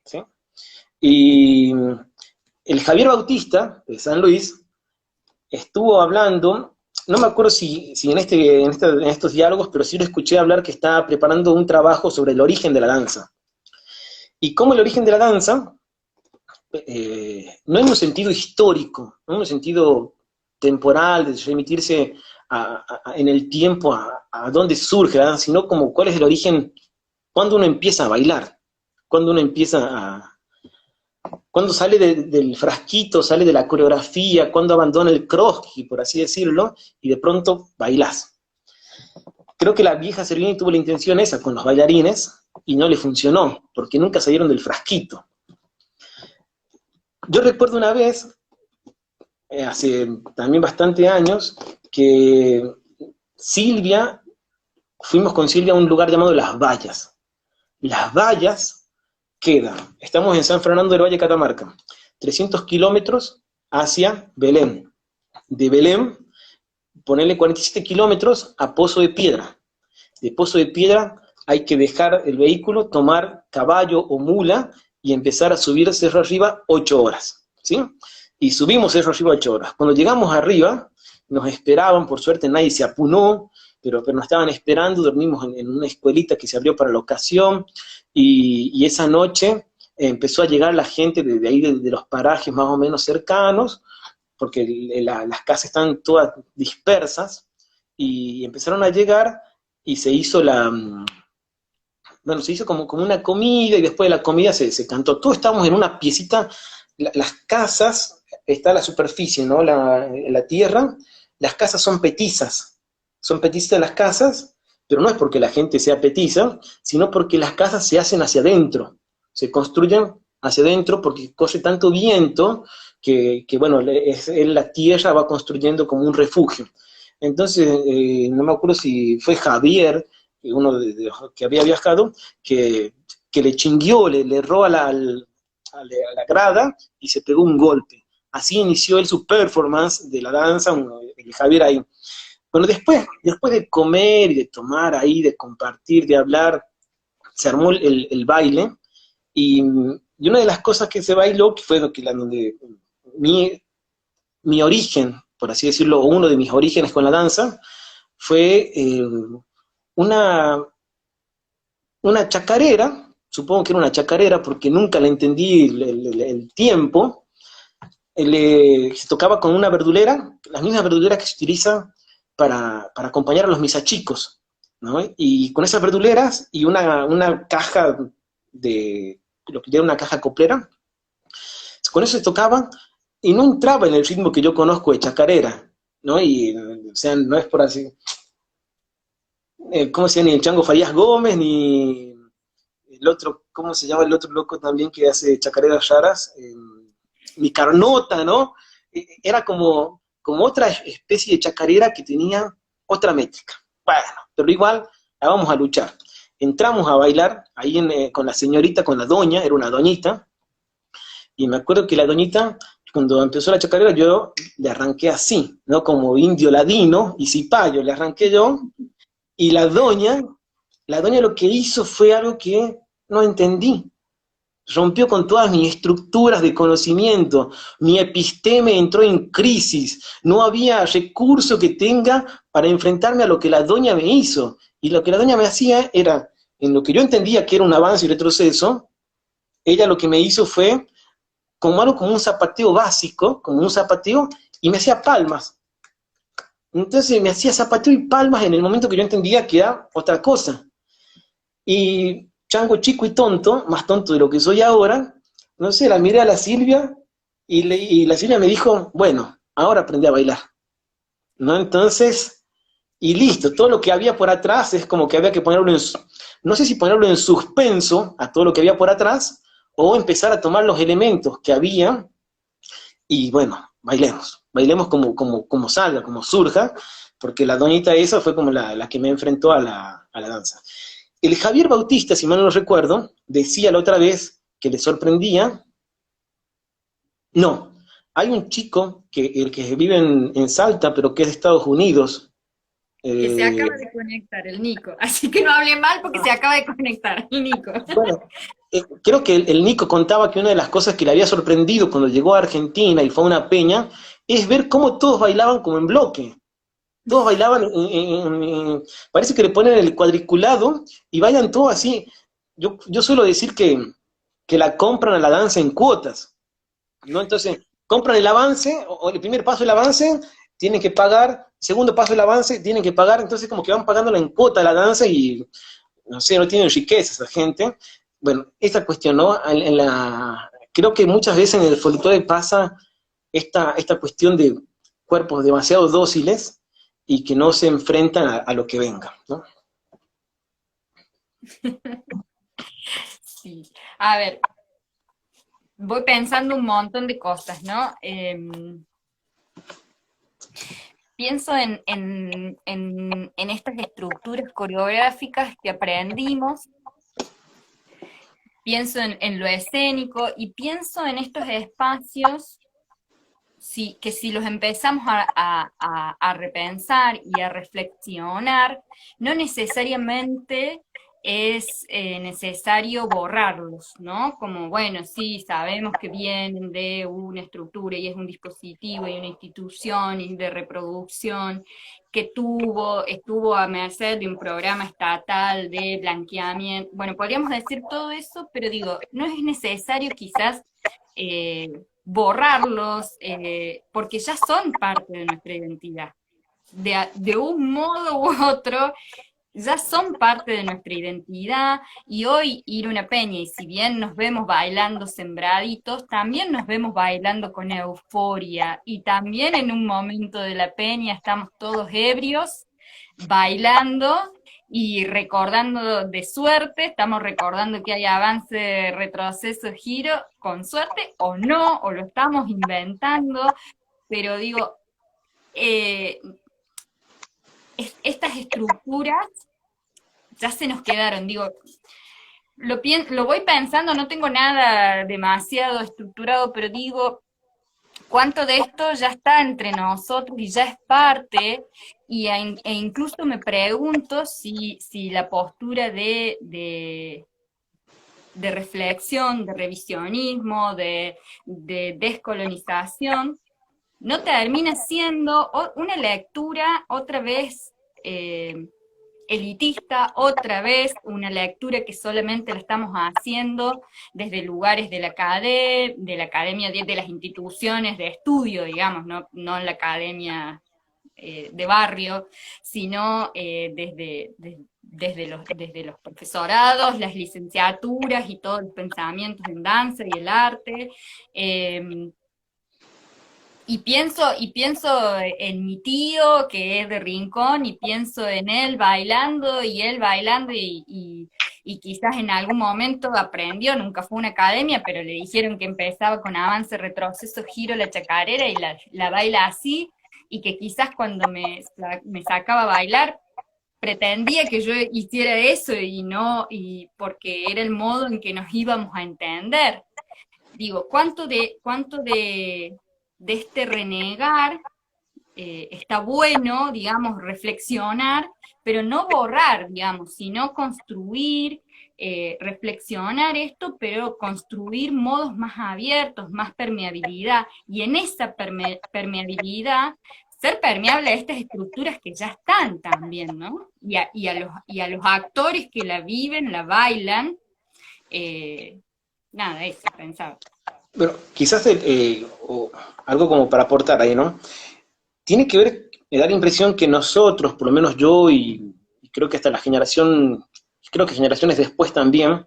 ¿Sí? Y el Javier Bautista, de San Luis, estuvo hablando, no me acuerdo si en estos diálogos, pero sí lo escuché hablar que estaba preparando un trabajo sobre el origen de la danza. Y cómo el origen de la danza, no en un sentido histórico, no en un sentido temporal, de remitirse en el tiempo a dónde surge la danza, sino como cuál es el origen, cuando uno empieza a bailar, cuando uno empieza cuando sale del frasquito, sale de la coreografía, cuando abandona el croquis, por así decirlo, y de pronto bailás. Creo que la vieja Servini tuvo la intención esa con los bailarines, y no le funcionó, porque nunca salieron del frasquito. Yo recuerdo una vez, hace también bastante años, que fuimos con Silvia a un lugar llamado Las Vallas. Las Vallas estamos en San Fernando del Valle, Catamarca, 300 kilómetros hacia Belén. De Belén, ponerle 47 kilómetros a Pozo de Piedra. De Pozo de Piedra hay que dejar el vehículo, tomar caballo o mula y empezar a subir cerro arriba 8 horas, ¿sí? Y subimos cerro arriba 8 horas. Cuando llegamos arriba, nos esperaban, por suerte nadie se apunó, pero nos estaban esperando, dormimos en una escuelita que se abrió para la ocasión, y esa noche empezó a llegar la gente de ahí, de los parajes más o menos cercanos, porque las casas están todas dispersas, y empezaron a llegar, y se hizo se hizo como una comida, y después de la comida se cantó. Todos estábamos en una piecita, las casas, está la superficie, ¿no? La tierra, las casas son petizas las casas, pero no es porque la gente sea petiza, sino porque las casas se hacen hacia adentro, se construyen hacia adentro porque corre tanto viento que bueno, la tierra va construyendo como un refugio. Entonces, no me acuerdo si fue Javier, uno de los que había viajado, que le chinguió, le erró a la grada y se pegó un golpe. Así inició él su performance de la danza, el Javier ahí. Bueno, después de comer y de tomar ahí, de compartir, de hablar, se armó el baile, y una de las cosas que se bailó, que fue donde mi origen, por así decirlo, o uno de mis orígenes con la danza, fue una chacarera, supongo que era una chacarera porque nunca le entendí el tiempo, se tocaba con una verdulera, las mismas verduleras que se utilizan para acompañar a los misachicos, ¿no? Y con esas verduleras y una caja lo que era una caja coplera, con eso se tocaba y no entraba en el ritmo que yo conozco de chacarera, ¿no? Y, o sea, no es por así, ¿cómo se llama? Ni el Chango Farías Gómez, ni el otro, ¿cómo se llama el otro loco también que hace chacareras raras? Ni Carnota, ¿no? Era como otra especie de chacarera que tenía otra métrica. Bueno, pero igual la vamos a luchar. Entramos a bailar ahí con la señorita, con la doña, era una doñita, y me acuerdo que la doñita, cuando empezó la chacarera, yo le arranqué así, ¿no? Como indio ladino y cipayo, le arranqué yo, y la doña lo que hizo fue algo que no entendí. Rompió con todas mis estructuras de conocimiento, mi episteme entró en crisis, no había recurso que tenga para enfrentarme a lo que la doña me hizo, y lo que la doña me hacía era, en lo que yo entendía que era un avance y retroceso, ella lo que me hizo fue como algo como un zapateo básico, como un zapateo, y me hacía palmas. Entonces me hacía zapateo y palmas en el momento que yo entendía que era otra cosa. Y chango chico y tonto, más tonto de lo que soy ahora, no sé, la miré a la Silvia y la Silvia me dijo, bueno, ahora aprendí a bailar, ¿no? Entonces, y listo, todo lo que había por atrás es como que había que ponerlo no sé si ponerlo en suspenso a todo lo que había por atrás, o empezar a tomar los elementos que había, y bueno, bailemos como salga, como surja, porque la doñita esa fue como la que me enfrentó a la danza. El Javier Bautista, si mal no recuerdo, decía la otra vez que le sorprendía, no, hay un chico el que vive en Salta, pero que es de Estados Unidos.
Que se
eh,
acaba de conectar el Nico, así que no hable mal porque se acaba de conectar el Nico.
bueno, creo que el Nico contaba que una de las cosas que le había sorprendido cuando llegó a Argentina y fue a una peña, es ver cómo todos bailaban como en bloque. Todos bailaban, parece que le ponen el cuadriculado y bailan todos así. Yo suelo decir que la compran a la danza en cuotas, ¿no? Entonces, compran el avance, o el primer paso del avance, tienen que pagar, segundo paso del avance, tienen que pagar, entonces como que van pagándola en cuota la danza y, no sé, no tienen riqueza esa gente. Bueno, esta cuestión, ¿no? Creo que muchas veces en el folclore pasa esta cuestión de cuerpos demasiado dóciles y que no se enfrentan a lo que venga, ¿no?
Sí. A ver, voy pensando un montón de cosas, ¿no? Pienso en estas estructuras coreográficas que aprendimos, pienso en lo escénico y pienso en estos espacios que si los empezamos a repensar y a reflexionar, no necesariamente es necesario borrarlos, ¿no? Como, bueno, sí, sabemos que vienen de una estructura y es un dispositivo y una institución y de reproducción que estuvo a merced de un programa estatal de blanqueamiento. Bueno, podríamos decir todo eso, pero digo, no es necesario quizás borrarlos, porque ya son parte de nuestra identidad. De un modo u otro, ya son parte de nuestra identidad, y hoy ir a una peña, y si bien nos vemos bailando sembraditos, también nos vemos bailando con euforia, y también en un momento de la peña estamos todos ebrios, bailando, y recordando de suerte, estamos recordando que hay avance, retroceso, giro, con suerte o no, o lo estamos inventando, pero digo, eh, estas estructuras ya se nos quedaron, digo, lo voy pensando, no tengo nada demasiado estructurado, pero digo, cuánto de esto ya está entre nosotros y ya es parte, e incluso me pregunto si la postura de reflexión, de revisionismo, de descolonización, no termina siendo una lectura otra vez elitista, otra vez una lectura que solamente la estamos haciendo desde lugares de la academia, de las instituciones de estudio, digamos, no en la academia de barrio, sino desde los profesorados, las licenciaturas y todos los pensamientos en danza y el arte. Y pienso en mi tío, que es de Rincón, y pienso en él bailando, y quizás en algún momento aprendió, nunca fue a una academia, pero le dijeron que empezaba con avance, retroceso, giro, la chacarera, y la baila así, y que quizás cuando me sacaba a bailar, pretendía que yo hiciera eso, y porque era el modo en que nos íbamos a entender. Digo, ¿cuánto de este renegar está bueno, digamos, reflexionar, pero no borrar, digamos, sino construir, reflexionar esto, pero construir modos más abiertos, más permeabilidad, y en esa permeabilidad ser permeable a estas estructuras que ya están también, ¿no? Y a los actores que la viven, la bailan, nada, eso pensaba.
Bueno, quizás algo como para aportar ahí, ¿no? Tiene que ver, me da la impresión que nosotros, por lo menos yo y creo que hasta creo que generaciones después también,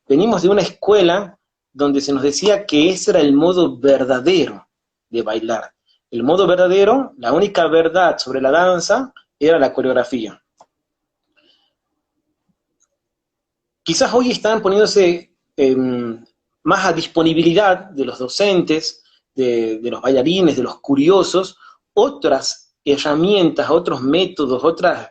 venimos de una escuela donde se nos decía que ese era el modo verdadero de bailar. El modo verdadero, la única verdad sobre la danza, era la coreografía. Quizás hoy están poniéndose más a disponibilidad de los docentes, de los bailarines, de los curiosos, otras herramientas, otros métodos, otras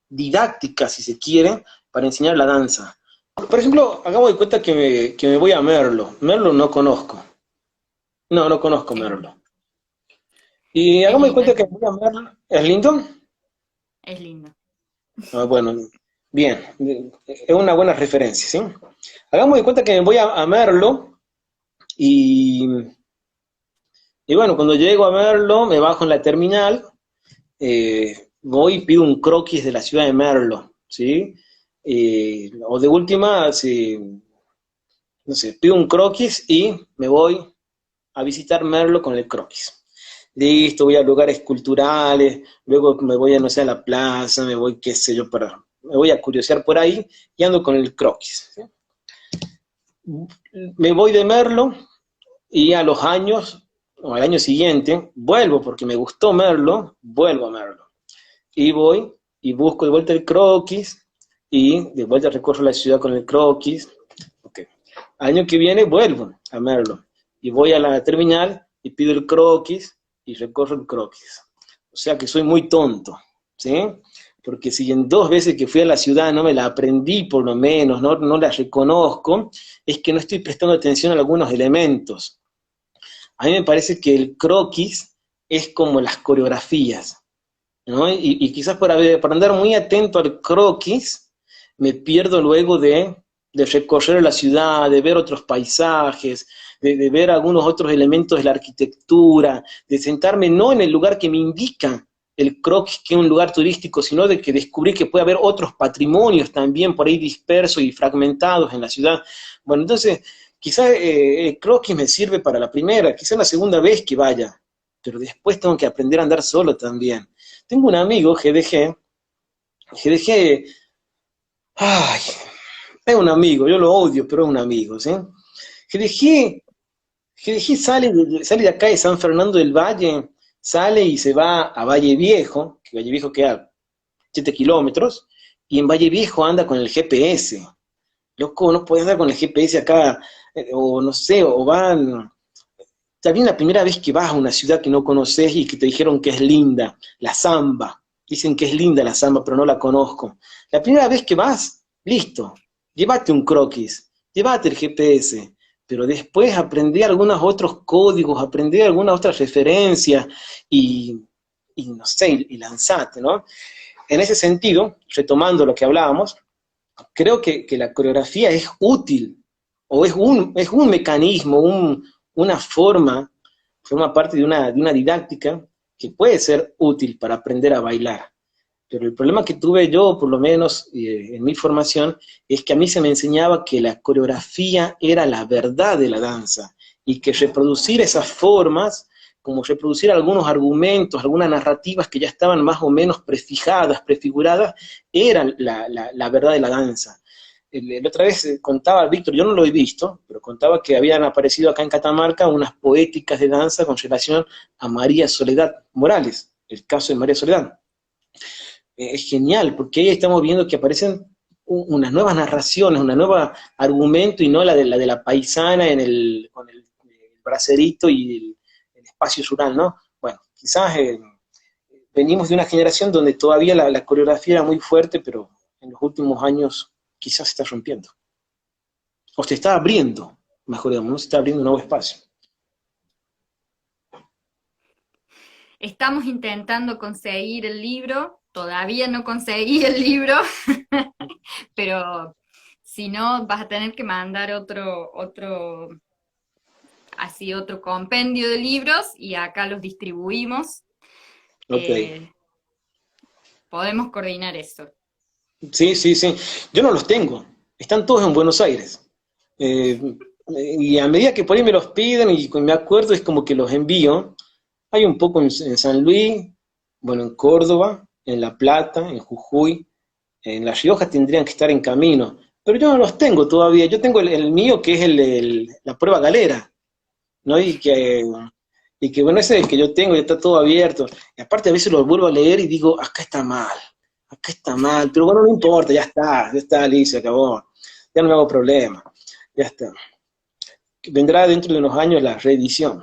didácticas, si se quiere, para enseñar la danza. Por ejemplo, hagamos de cuenta que me voy a Merlo. Merlo no conozco. No conozco
Es,
Merlo. Y
es
hagamos de
lindo,
cuenta que me voy a Merlo. ¿Es lindo?
es lindo.
Ah, bueno, bien. Es una buena referencia, ¿sí? Hagamos de cuenta que me voy a Merlo y, y bueno, cuando llego a Merlo, me bajo en la terminal, voy y pido un croquis de la ciudad de Merlo, ¿sí? O de última, si, no sé, pido un croquis y me voy a visitar Merlo con el croquis. Listo, voy a lugares culturales, luego me voy a, no sé, a la plaza, me voy, qué sé yo, me voy a curiosear por ahí y ando con el croquis, ¿sí? Me voy de Merlo y a los años, o al año siguiente, vuelvo porque me gustó Merlo, vuelvo a Merlo. Y voy y busco de vuelta el croquis y de vuelta recorro la ciudad con el croquis. Okay. Año que viene vuelvo a Merlo y voy a la terminal y pido el croquis y recorro el croquis. O sea que soy muy tonto, ¿sí? Porque si en 2 veces que fui a la ciudad no me la aprendí por lo menos, no la reconozco, es que no estoy prestando atención a algunos elementos. A mí me parece que el croquis es como las coreografías, ¿no? Y quizás por andar muy atento al croquis, me pierdo luego de recorrer la ciudad, de ver otros paisajes, de ver algunos otros elementos de la arquitectura, de sentarme no en el lugar que me indica el croquis, que es un lugar turístico, sino de que descubrí que puede haber otros patrimonios también por ahí dispersos y fragmentados en la ciudad. Bueno, entonces, quizás el croquis me sirve para la primera, quizás la segunda vez que vaya, pero después tengo que aprender a andar solo también. Tengo un amigo, GDG, ay, es un amigo, yo lo odio, pero es un amigo, ¿sí? GDG, GDG sale de acá de San Fernando del Valle, sale y se va a Valle Viejo, que Valle Viejo queda 7 kilómetros, y en Valle Viejo anda con el GPS. Loco, no puedes andar con el GPS acá, o no sé, o van. También la primera vez que vas a una ciudad que no conoces y que te dijeron que es linda, la Zamba. Dicen que es linda la Zamba, pero no la conozco. La primera vez que vas, listo, llévate un croquis, llévate el GPS, pero después aprendí algunos otros códigos, aprendí algunas otras referencias y, y no sé, y lanzate, ¿no? En ese sentido, retomando lo que hablábamos, creo que la coreografía es útil, o es un mecanismo, una forma parte de una didáctica que puede ser útil para aprender a bailar. Pero el problema que tuve yo, por lo menos en mi formación, es que a mí se me enseñaba que la coreografía era la verdad de la danza y que reproducir esas formas, como reproducir algunos argumentos, algunas narrativas que ya estaban más o menos prefijadas, prefiguradas, eran la verdad de la danza. La otra vez contaba Víctor, yo no lo he visto, pero contaba que habían aparecido acá en Catamarca unas poéticas de danza con relación a María Soledad Morales, el caso de María Soledad. Es genial, porque ahí estamos viendo que aparecen unas nuevas narraciones, un nuevo argumento y no la de la paisana con el bracerito y el espacio rural, ¿no? Bueno, quizás venimos de una generación donde todavía la coreografía era muy fuerte, pero en los últimos años quizás se está rompiendo. O se está abriendo, mejor digamos, no se está abriendo un nuevo espacio.
Estamos intentando conseguir el libro, todavía no conseguí el libro, pero si no, vas a tener que mandar otro compendio de libros y acá los distribuimos.
Ok.
Podemos coordinar eso.
Sí, sí, sí. Yo no los tengo. Están todos en Buenos Aires. Eh, y a medida que por ahí me los piden y me acuerdo, es como que los envío. Hay un poco en San Luis, bueno, en Córdoba, en La Plata, en Jujuy, en La Rioja tendrían que estar en camino. Pero yo no los tengo todavía. Yo tengo el mío que es la prueba galera, ¿no? Y que Y que bueno, ese es el que yo tengo, ya está todo abierto. Y aparte a veces lo vuelvo a leer y digo, acá está mal, pero bueno, no importa, ya está, listo, se acabó. Ya no me hago problema, ya está. Vendrá dentro de unos años la reedición.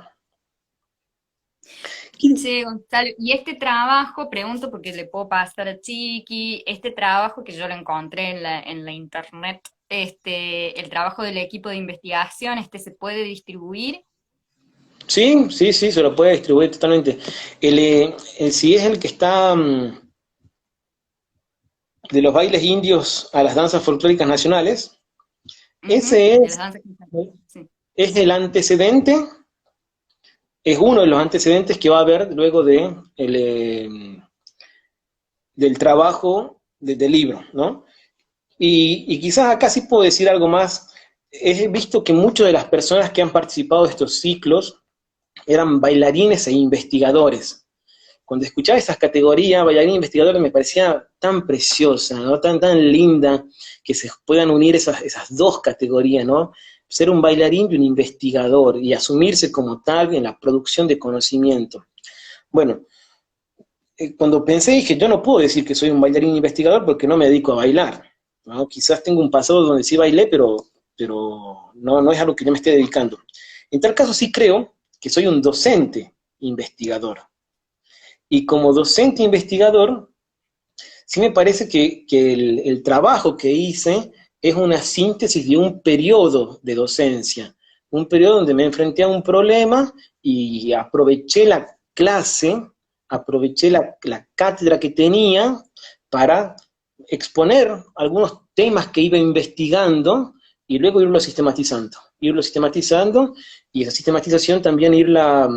Che, Gonzalo, y este trabajo, pregunto porque le puedo pasar a Chiqui, este trabajo que yo lo encontré en la internet, el trabajo del equipo de investigación, ¿se puede distribuir?
Sí, sí, sí, se lo puede distribuir totalmente. Si es el que está de los bailes indios a las danzas folclóricas nacionales,
Ujú,
ese
de las danzas sí.
es el antecedente, es uno de los antecedentes que va a haber luego del trabajo del libro, ¿no? Y quizás acá sí puedo decir algo más. He visto que muchas de las personas que han participado de estos ciclos eran bailarines e investigadores. Cuando escuchaba esas categorías, bailarín e investigador, me parecía tan preciosa, ¿no? Tan linda que se puedan unir esas dos categorías, ¿no? Ser un bailarín y un investigador y asumirse como tal en la producción de conocimiento. Bueno, cuando pensé dije, yo no puedo decir que soy un bailarín investigador porque no me dedico a bailar, ¿no? Quizás tengo un pasado donde sí bailé, pero no es algo que yo me esté dedicando. En tal caso sí creo que soy un docente investigador. Y como docente investigador, sí me parece que el trabajo que hice es una síntesis de un periodo de docencia, un periodo donde me enfrenté a un problema y aproveché la clase, aproveché la cátedra que tenía para exponer algunos temas que iba investigando y luego irlo sistematizando y esa sistematización también irla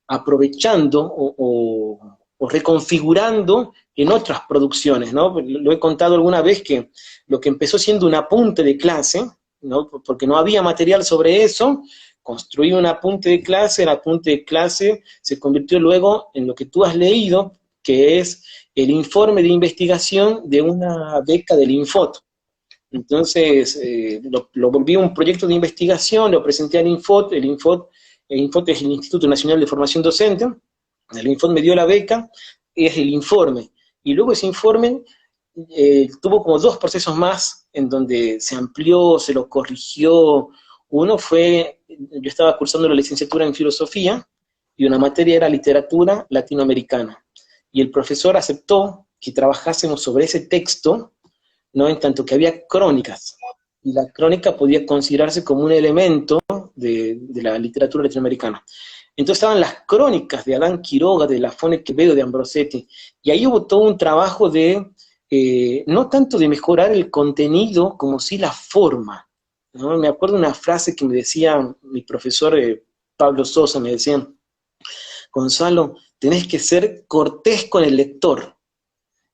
aprovechando o reconfigurando en otras producciones, ¿no? Lo he contado alguna vez que lo que empezó siendo un apunte de clase, ¿no? Porque no había material sobre eso, construí un apunte de clase, el apunte de clase se convirtió luego en lo que tú has leído, que es el informe de investigación de una beca del Infot. Entonces, lo volví un proyecto de investigación, lo presenté al Infot, el Infot es el Instituto Nacional de Formación Docente, el Infot me dio la beca, es el informe. Y luego ese informe tuvo como dos procesos más en donde se amplió, se lo corrigió. Uno fue, yo estaba cursando la licenciatura en filosofía y una materia era literatura latinoamericana. Y el profesor aceptó que trabajásemos sobre ese texto, ¿no? En tanto que había crónicas. Y la crónica podía considerarse como un elemento de la literatura latinoamericana. Entonces estaban las crónicas de Adán Quiroga, de Lafone Quevedo, de Ambrosetti, y ahí hubo todo un trabajo de, no tanto de mejorar el contenido, como sí la forma, ¿no? Me acuerdo una frase que me decía mi profesor Pablo Sosa, me decían, Gonzalo, tenés que ser cortés con el lector.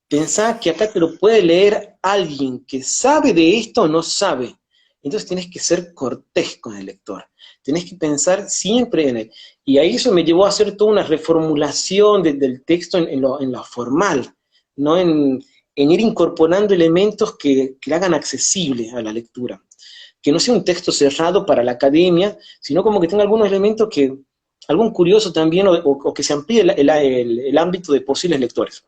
Pensá que acá te lo puede leer alguien que sabe de esto o no sabe. Entonces tenés que ser cortés con el lector. Tenés que pensar siempre en él. Y ahí eso me llevó a hacer toda una reformulación del texto en lo formal, ¿no? En ir incorporando elementos que le hagan accesible a la lectura. Que no sea un texto cerrado para la academia, sino como que tenga algunos elementos que, algún curioso también, o que se amplíe el ámbito de posibles lectores.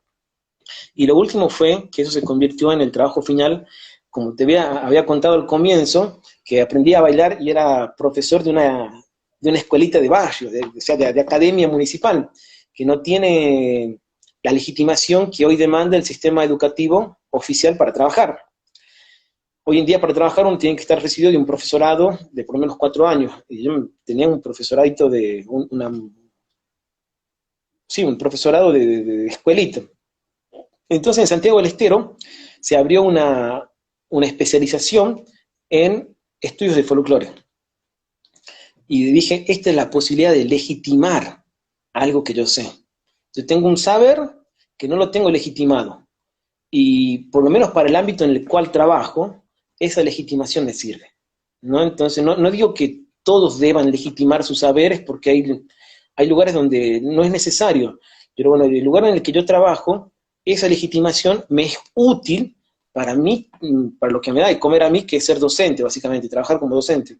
Y lo último fue que eso se convirtió en el trabajo final, como te había contado al comienzo, que aprendí a bailar y era profesor de una escuelita de barrio, o sea, de academia municipal, que no tiene la legitimación que hoy demanda el sistema educativo oficial para trabajar. Hoy en día para trabajar uno tiene que estar recibido de un profesorado de por lo menos 4 años. Y yo tenía un profesoradito un profesorado de escuelita. Entonces en Santiago del Estero se abrió una especialización en estudios de folclore. Y dije, esta es la posibilidad de legitimar algo que yo sé. Yo tengo un saber que no lo tengo legitimado. Y por lo menos para el ámbito en el cual trabajo, esa legitimación me sirve, ¿no? Entonces no digo que todos deban legitimar sus saberes porque hay lugares donde no es necesario. Pero bueno, el lugar en el que yo trabajo, esa legitimación me es útil para mí, para lo que me da de comer a mí, que es ser docente, básicamente, trabajar como docente.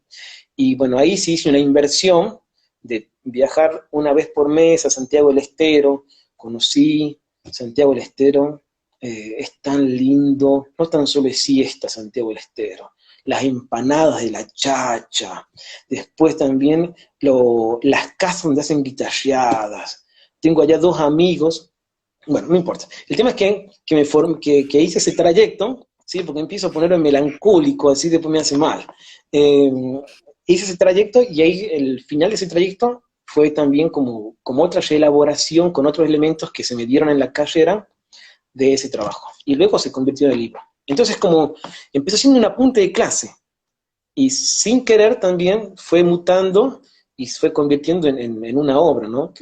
Y bueno, ahí sí hice una inversión de viajar una vez por mes a Santiago del Estero. Conocí Santiago del Estero, es tan lindo, no tan solo es siesta Santiago del Estero, las empanadas de la chacha, después también las casas donde hacen guitarreadas. Tengo allá dos amigos, bueno, no importa. El tema es que hice ese trayecto, ¿sí? Porque empiezo a ponerme melancólico, así después me hace mal. Eh, Hice ese trayecto y ahí el final de ese trayecto fue también como otra reelaboración con otros elementos que se me dieron en la carrera de ese trabajo. Y luego se convirtió en el libro. Entonces, como empezó siendo un apunte de clase, y sin querer también fue mutando y se fue convirtiendo en una obra, ¿no?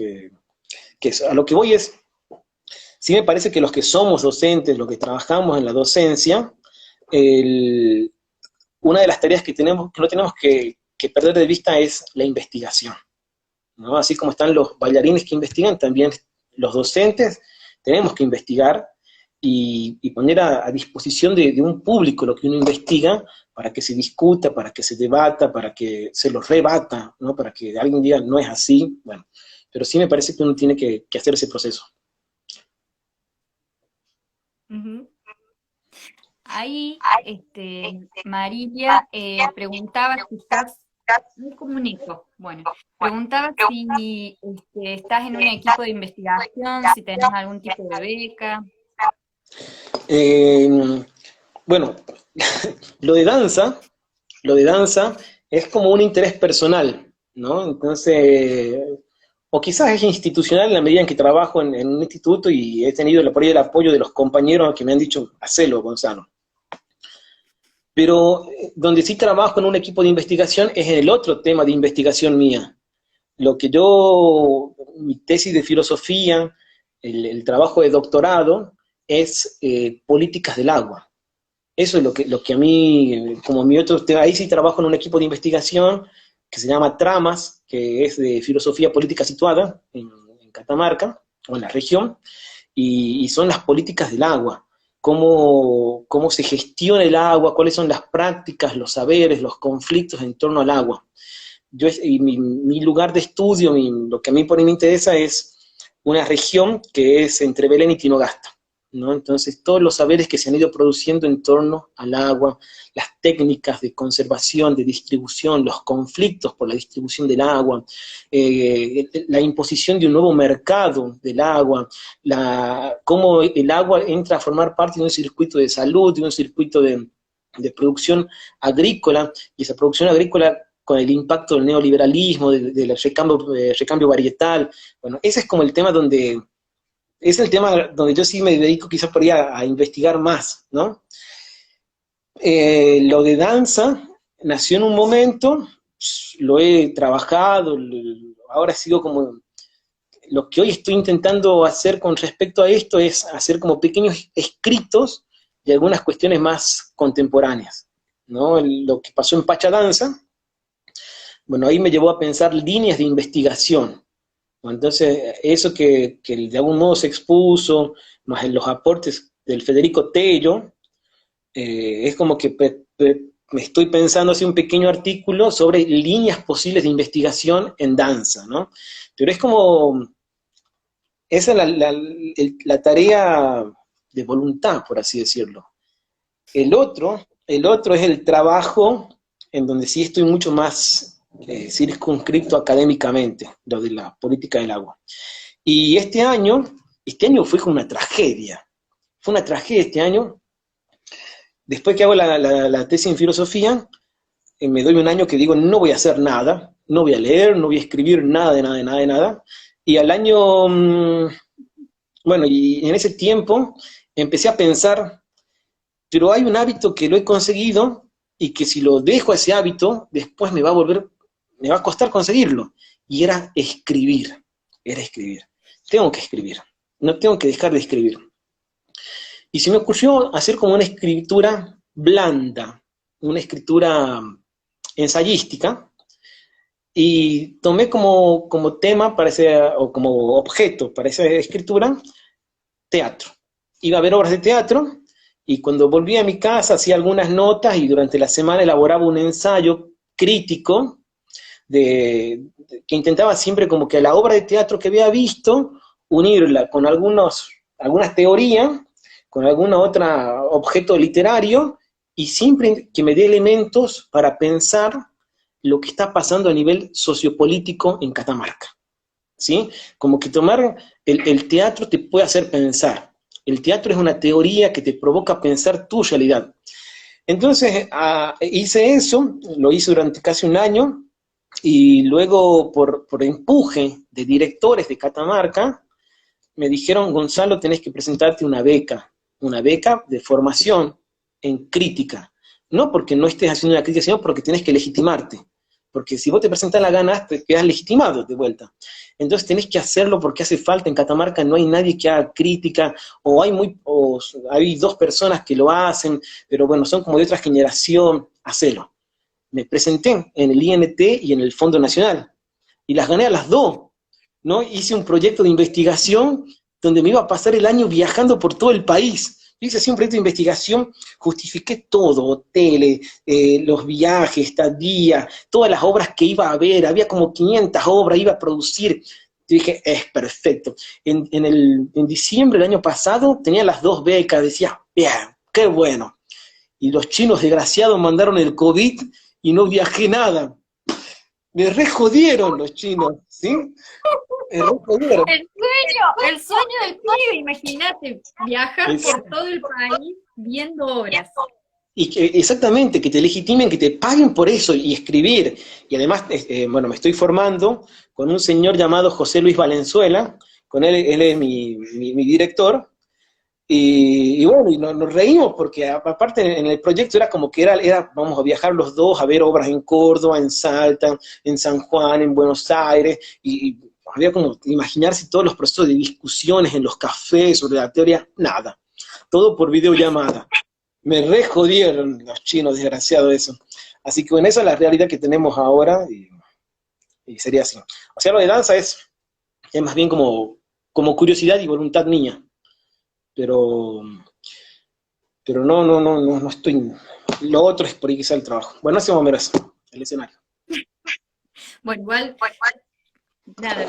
A lo que voy es, sí me parece que los que somos docentes, los que trabajamos en la docencia, una de las tareas que no tenemos que perder de vista es la investigación, ¿no? Así como están los bailarines que investigan, también los docentes tenemos que investigar y poner a disposición de un público lo que uno investiga para que se discuta, para que se debata, para que se lo rebata, ¿no? Para que alguien diga no es así, bueno, pero sí me parece que uno tiene que hacer ese proceso.
Ujú. Ahí, María preguntaba si estás, muy como un eco, bueno, preguntaba si estás en un equipo de investigación, si tenés algún tipo de beca.
Eh, bueno, lo de danza, lo de danza es como un interés personal, ¿no? Entonces, o quizás es institucional en la medida en que trabajo en un instituto y he tenido por ahí el apoyo de los compañeros que me han dicho, hacelo, Gonzalo. Pero donde sí trabajo en un equipo de investigación es en el otro tema de investigación mía. Mi tesis de filosofía, el trabajo de doctorado, es políticas del agua. Eso es lo que a mí, como mi otro tema, ahí sí trabajo en un equipo de investigación que se llama Tramas, que es de filosofía política situada en Catamarca, o en la región, y son las políticas del agua, cómo se gestiona el agua, cuáles son las prácticas, los saberes, los conflictos en torno al agua. Mi lugar de estudio, lo que a mí por ahí me interesa es una región que es entre Belén y Tinogasta, ¿no? Entonces, todos los saberes que se han ido produciendo en torno al agua, las técnicas de conservación, de distribución, los conflictos por la distribución del agua, la imposición de un nuevo mercado del agua, cómo el agua entra a formar parte de un circuito de salud, de un circuito de producción agrícola, y esa producción agrícola con el impacto del neoliberalismo, del recambio varietal. Bueno, ese es como el tema donde yo sí me dedico quizás por ahí a investigar más, ¿no? Lo de danza nació en un momento, lo he trabajado, ahora sigo como... Lo que hoy estoy intentando hacer con respecto a esto es hacer como pequeños escritos de algunas cuestiones más contemporáneas, ¿no? Lo que pasó en Pachadanza, bueno, ahí me llevó a pensar líneas de investigación. Entonces, eso que de algún modo se expuso, más en los aportes del Federico Tello, es como que me estoy pensando hacer un pequeño artículo sobre líneas posibles de investigación en danza, ¿no? Pero es como, esa es la tarea de voluntad, por así decirlo. El otro es el trabajo en donde sí estoy mucho más circunscripto académicamente, lo de la política del agua. Y este año fue fue una tragedia este año. Después que hago la tesis en filosofía, me doy un año que digo, no voy a hacer nada, no voy a leer, no voy a escribir nada, de nada, de nada, de nada. Y al año, bueno, y en ese tiempo empecé a pensar, pero hay un hábito que lo he conseguido y que si lo dejo ese hábito, después me va a costar conseguirlo. Y era escribir. Tengo que escribir, no tengo que dejar de escribir. Y se me ocurrió hacer como una escritura blanda, una escritura ensayística, y tomé como tema o como objeto para esa escritura, teatro. Iba a ver obras de teatro, y cuando volví a mi casa hacía algunas notas, y durante la semana elaboraba un ensayo crítico que intentaba siempre como que a la obra de teatro que había visto, unirla con algunas teorías, con alguna otra objeto literario, y siempre que me dé elementos para pensar lo que está pasando a nivel sociopolítico en Catamarca, ¿sí? Como que tomar el teatro te puede hacer pensar. El teatro es una teoría que te provoca pensar tu realidad. Entonces hice eso, lo hice durante casi un año, y luego por empuje de directores de Catamarca, me dijeron, Gonzalo, tenés que presentarte una beca de formación en crítica. No porque no estés haciendo una crítica, sino porque tenés que legitimarte. Porque si vos te presentás la gana, te quedás legitimado de vuelta. Entonces tenés que hacerlo porque hace falta. En Catamarca no hay nadie que haga crítica, o hay dos personas que lo hacen, pero bueno, son como de otra generación, hacelo. Me presenté en el INT y en el Fondo Nacional, y las gané a las dos, ¿no? Hice un proyecto de investigación donde me iba a pasar el año viajando por todo el país. Yo hice así un proyecto de investigación, justifiqué todo, hoteles, los viajes, estadía, todas las obras que iba a ver, había como 500 obras, iba a producir. Yo dije, es perfecto. En diciembre del año pasado tenía las dos becas, decía, bien, qué bueno. Y los chinos desgraciados mandaron el COVID y no viajé nada. Me re jodieron los chinos, ¿sí? Me re jodieron.
El sueño del pibe, imagínate, viajar por todo el país viendo obras.
Exactamente, que te legitimen, que te paguen por eso y escribir. Y además, bueno, me estoy formando con un señor llamado José Luis Valenzuela, con él es mi director. Y bueno, y nos reímos porque aparte en el proyecto era como que era, vamos a viajar los dos a ver obras en Córdoba, en Salta, en San Juan, en Buenos Aires, y había como imaginarse todos los procesos de discusiones en los cafés sobre la teoría, nada, todo por videollamada. Me re jodieron los chinos, desgraciados eso. Así que bueno, esa es la realidad que tenemos ahora, y sería así. O sea, lo de danza es más bien como curiosidad y voluntad mía. Pero no estoy. Lo otro es por ahí quizá el trabajo. Bueno, ese momento es el escenario.
Bueno, igual, nada,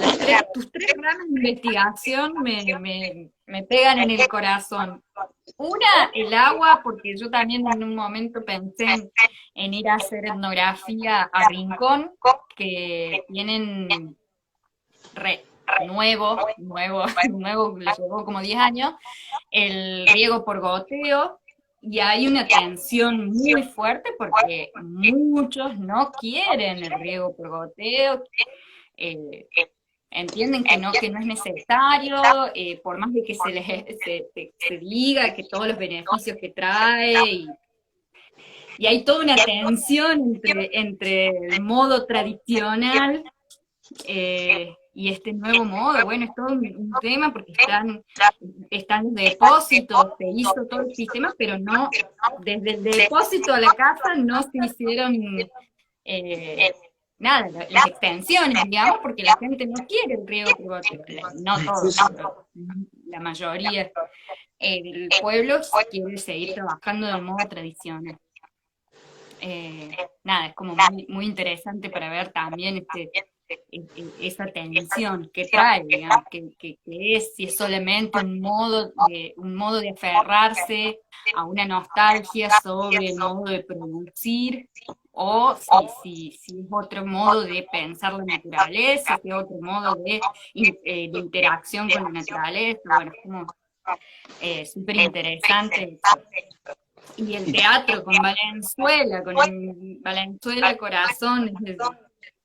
tus tres ramas de investigación me pegan en el corazón. Una, el agua, porque yo también en un momento pensé en ir a hacer etnografía a Rincón, que tienen nuevo, le llevó como 10 años, el riego por goteo, y hay una tensión muy fuerte porque muchos no quieren el riego por goteo, entienden que no es necesario, por más de que se diga que todos los beneficios que trae, y hay toda una tensión entre el modo tradicional y este nuevo modo. Bueno, es todo un tema porque están los depósitos, se hizo todo el sistema, pero no, desde el depósito a la casa no se hicieron nada, las extensiones, digamos, porque la gente no quiere el riego privativo, no todos, pero la mayoría. El pueblo quiere seguir trabajando de modo tradicional. Nada, es como muy interesante para ver también esa tensión que trae, digamos, que es, si es solamente un modo de aferrarse a una nostalgia sobre el modo de producir, o si es otro modo de pensar la naturaleza, si es otro modo de interacción con la naturaleza. Bueno, es como súper interesante. Y el teatro con Valenzuela Corazón, es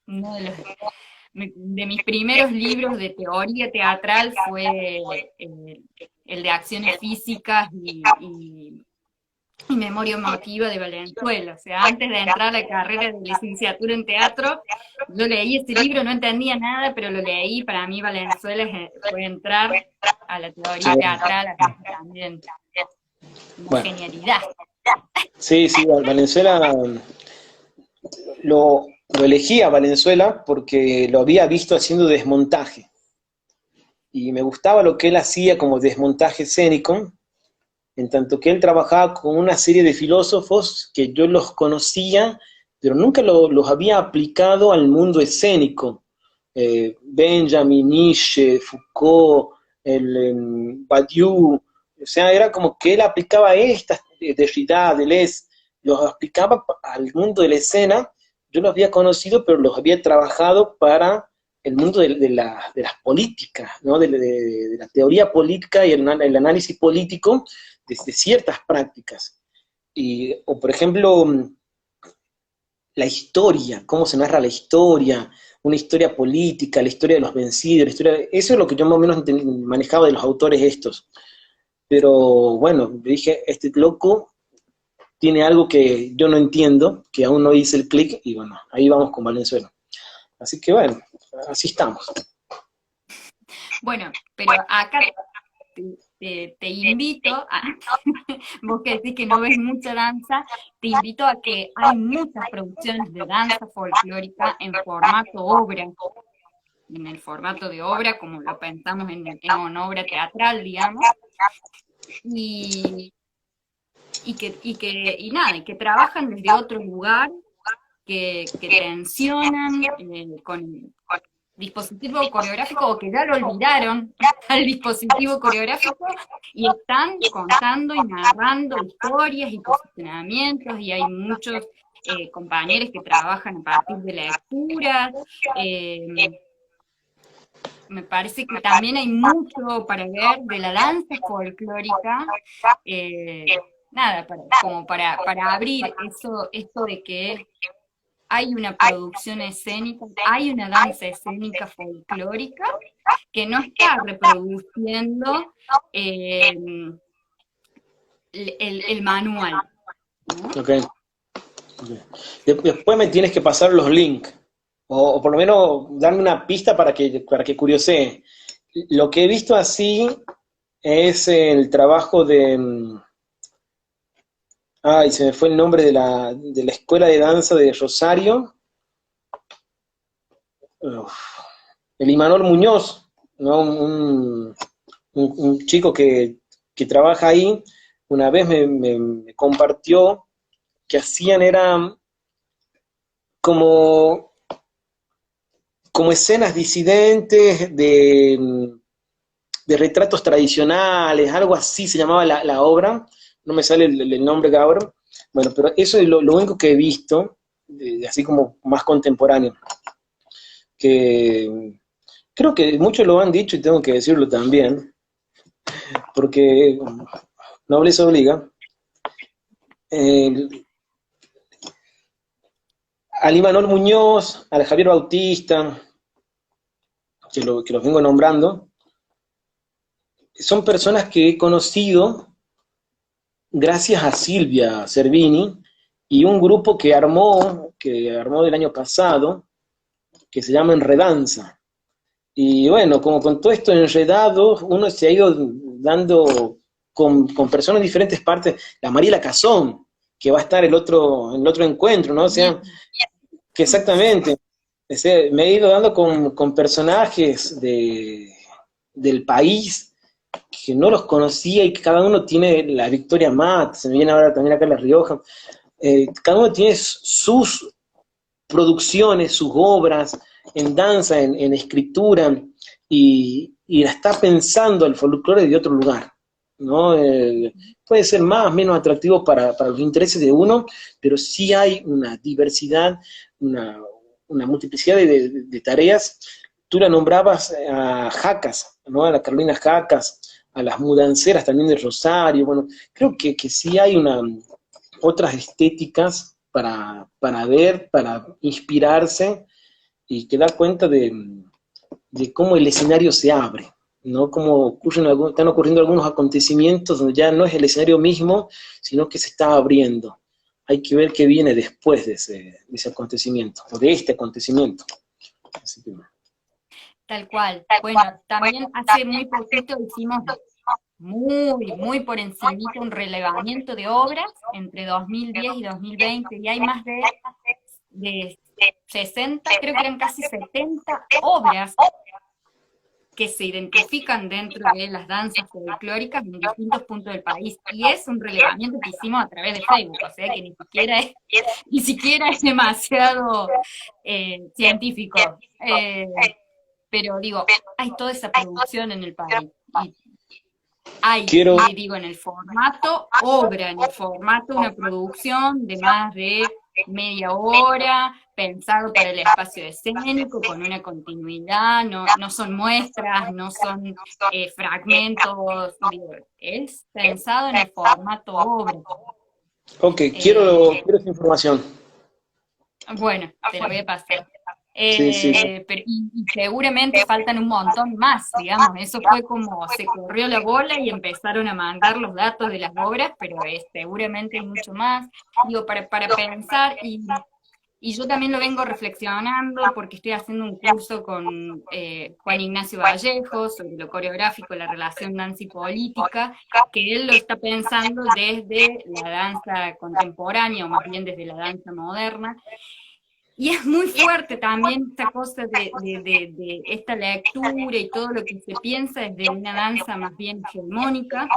uno de mis primeros libros de teoría teatral fue el de acciones físicas y memoria emotiva de Valenzuela. O sea, antes de entrar a la carrera de licenciatura en teatro, yo leí este libro, no entendía nada, pero lo leí. Para mí Valenzuela fue entrar a la teoría teatral, también una genialidad.
Sí, Valenzuela, lo elegí a Valenzuela porque lo había visto haciendo desmontaje, y me gustaba lo que él hacía como desmontaje escénico, en tanto que él trabajaba con una serie de filósofos que yo los conocía, pero nunca los había aplicado al mundo escénico. Benjamin, Nietzsche, Foucault, Badiou, o sea, era como que él aplicaba estas, Derrida, Deleuze, los aplicaba al mundo de la escena. Yo los había conocido, pero los había trabajado para el mundo de las políticas, ¿no? De la teoría política y el análisis político de ciertas prácticas. O por ejemplo, la historia, cómo se narra la historia, una historia política, la historia de los vencidos, eso es lo que yo más o menos manejaba de los autores estos. Pero bueno, dije, este loco tiene algo que yo no entiendo, que aún no hice el clic, y bueno, ahí vamos con Valenzuela. Así que bueno, así estamos.
Bueno, pero acá te invito a, vos que decís que no ves mucha danza, te invito a que hay muchas producciones de danza folclórica en formato obra, en el formato de obra, como lo pensamos en una obra teatral, digamos, y que trabajan desde otro lugar, que tensionan con dispositivo coreográfico, o que ya lo olvidaron al dispositivo coreográfico, y están contando y narrando historias y posicionamientos, y hay muchos compañeros que trabajan a partir de lecturas. Me parece que también hay mucho para ver de la danza folclórica, nada, para abrir esto de que hay una producción escénica, hay una danza escénica folclórica que no está reproduciendo el manual, ¿no?
Okay. Okay. Después me tienes que pasar los links, o por lo menos darme una pista para que curiosee. Lo que he visto así es el trabajo de... Ay, se me fue el nombre de la escuela de danza de Rosario. Uf, el Imanol Muñoz, ¿no? Un chico que trabaja ahí, una vez me compartió que hacían era como, como escenas disidentes de retratos tradicionales, algo así se llamaba la obra, no me sale el nombre ahora. Bueno, pero eso es lo único que he visto, así como más contemporáneo, que creo que muchos lo han dicho y tengo que decirlo también, porque nobleza obliga. Al Imanol Muñoz, al Javier Bautista, que los vengo nombrando, son personas que he conocido gracias a Silvia Cervini y un grupo que armó del año pasado, que se llama Enredanza. Y bueno, como con todo esto enredado, uno se ha ido dando con personas de diferentes partes, la Mariela Cazón, que va a estar en el otro encuentro, ¿no? O sea, que exactamente, me he ido dando con personajes del país que no los conocía y que cada uno tiene la Victoria Matt, se me viene ahora también acá en La Rioja, cada uno tiene sus producciones, sus obras en danza, en escritura, y la está pensando el folclore de otro lugar, ¿no? Puede ser más o menos atractivo para los intereses de uno, pero sí hay una diversidad, una multiplicidad de tareas. Tú la nombrabas a Jacas, ¿no? A la Carolina Jacas, a las mudanceras también de Rosario. Bueno, creo que sí hay otras estéticas para ver, para inspirarse y que da cuenta de cómo el escenario se abre, ¿no? Cómo están ocurriendo algunos acontecimientos donde ya no es el escenario mismo, sino que se está abriendo. Hay que ver qué viene después de ese acontecimiento, o de este acontecimiento. Así que,
Tal cual. Bueno, también hace muy poquito hicimos muy por encimita un relevamiento de obras entre 2010 y 2020, y hay más de 60, creo que eran casi 70 obras que se identifican dentro de las danzas folclóricas en distintos puntos del país. Y es un relevamiento que hicimos a través de Facebook, o sea que ni siquiera es demasiado científico. Pero digo, hay toda esa producción en el país. Y hay,
Quiero,
digo, en el formato obra, en el formato una producción de más de media hora, pensado para el espacio escénico, con una continuidad, no son muestras, no son fragmentos, digo, es pensado en el formato obra.
ok, quiero esa información.
Bueno, te lo voy a pasar.
Sí, sí, sí.
Y seguramente faltan un montón más, digamos, eso fue como se corrió la bola y empezaron a mandar los datos de las obras, pero seguramente hay mucho más, digo, para pensar, y yo también lo vengo reflexionando porque estoy haciendo un curso con Juan Ignacio Vallejo sobre lo coreográfico, la relación danza y política, que él lo está pensando desde la danza contemporánea, o más bien desde la danza moderna. Y es muy fuerte también esta cosa de esta lectura y todo lo que se piensa desde una danza más bien hegemónica,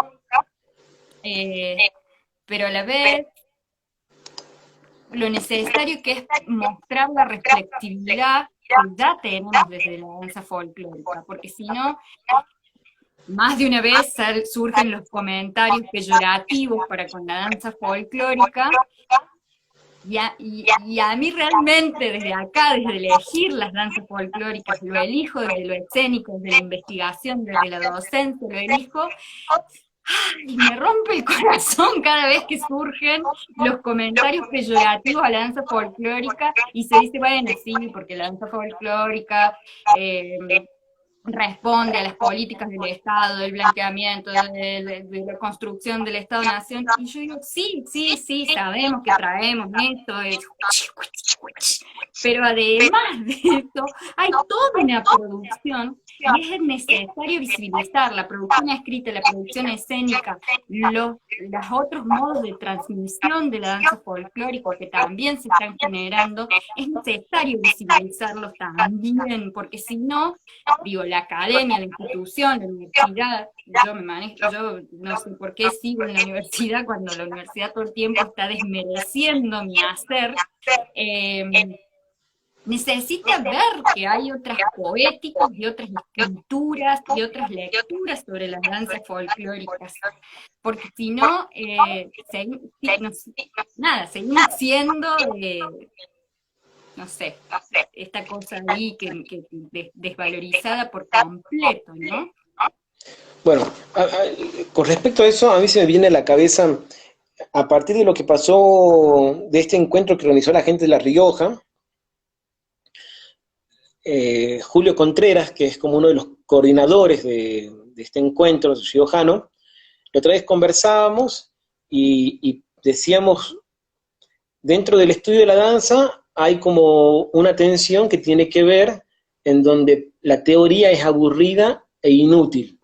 pero a la vez lo necesario que es mostrar la reflexividad que ya tenemos desde la danza folclórica, porque si no, más de una vez surgen los comentarios peyorativos para con la danza folclórica. Y a mí realmente desde acá, desde elegir las danzas folclóricas, lo elijo desde lo escénico, desde la investigación, desde la docencia, lo elijo, y me rompe el corazón cada vez que surgen los comentarios peyorativos a la danza folclórica, y se dice, bueno, sí, porque la danza folclórica responde a las políticas del Estado, del blanqueamiento, de la construcción del Estado-Nación, y yo digo, sí, sabemos que traemos esto, pero además de esto, hay toda una producción, y es necesario visibilizar la producción escrita, la producción escénica, los otros modos de transmisión de la danza folclórica que también se están generando, es necesario visibilizarlos también, porque si no, digo, la academia, la institución, la universidad, yo no sé por qué sigo en la universidad cuando la universidad todo el tiempo está desmereciendo mi hacer, necesita ver que hay otras poéticas y otras escrituras y otras lecturas sobre las danzas folclóricas, porque si no, seguimos siendo, no sé, esta cosa ahí que desvalorizada por completo, ¿no?
Bueno, con respecto a eso, a mí se me viene a la cabeza, a partir de lo que pasó de este encuentro que organizó la gente de La Rioja, Julio Contreras, que es como uno de los coordinadores de este encuentro riojano, la otra vez conversábamos y decíamos, dentro del estudio de la danza hay como una tensión que tiene que ver en donde la teoría es aburrida e inútil.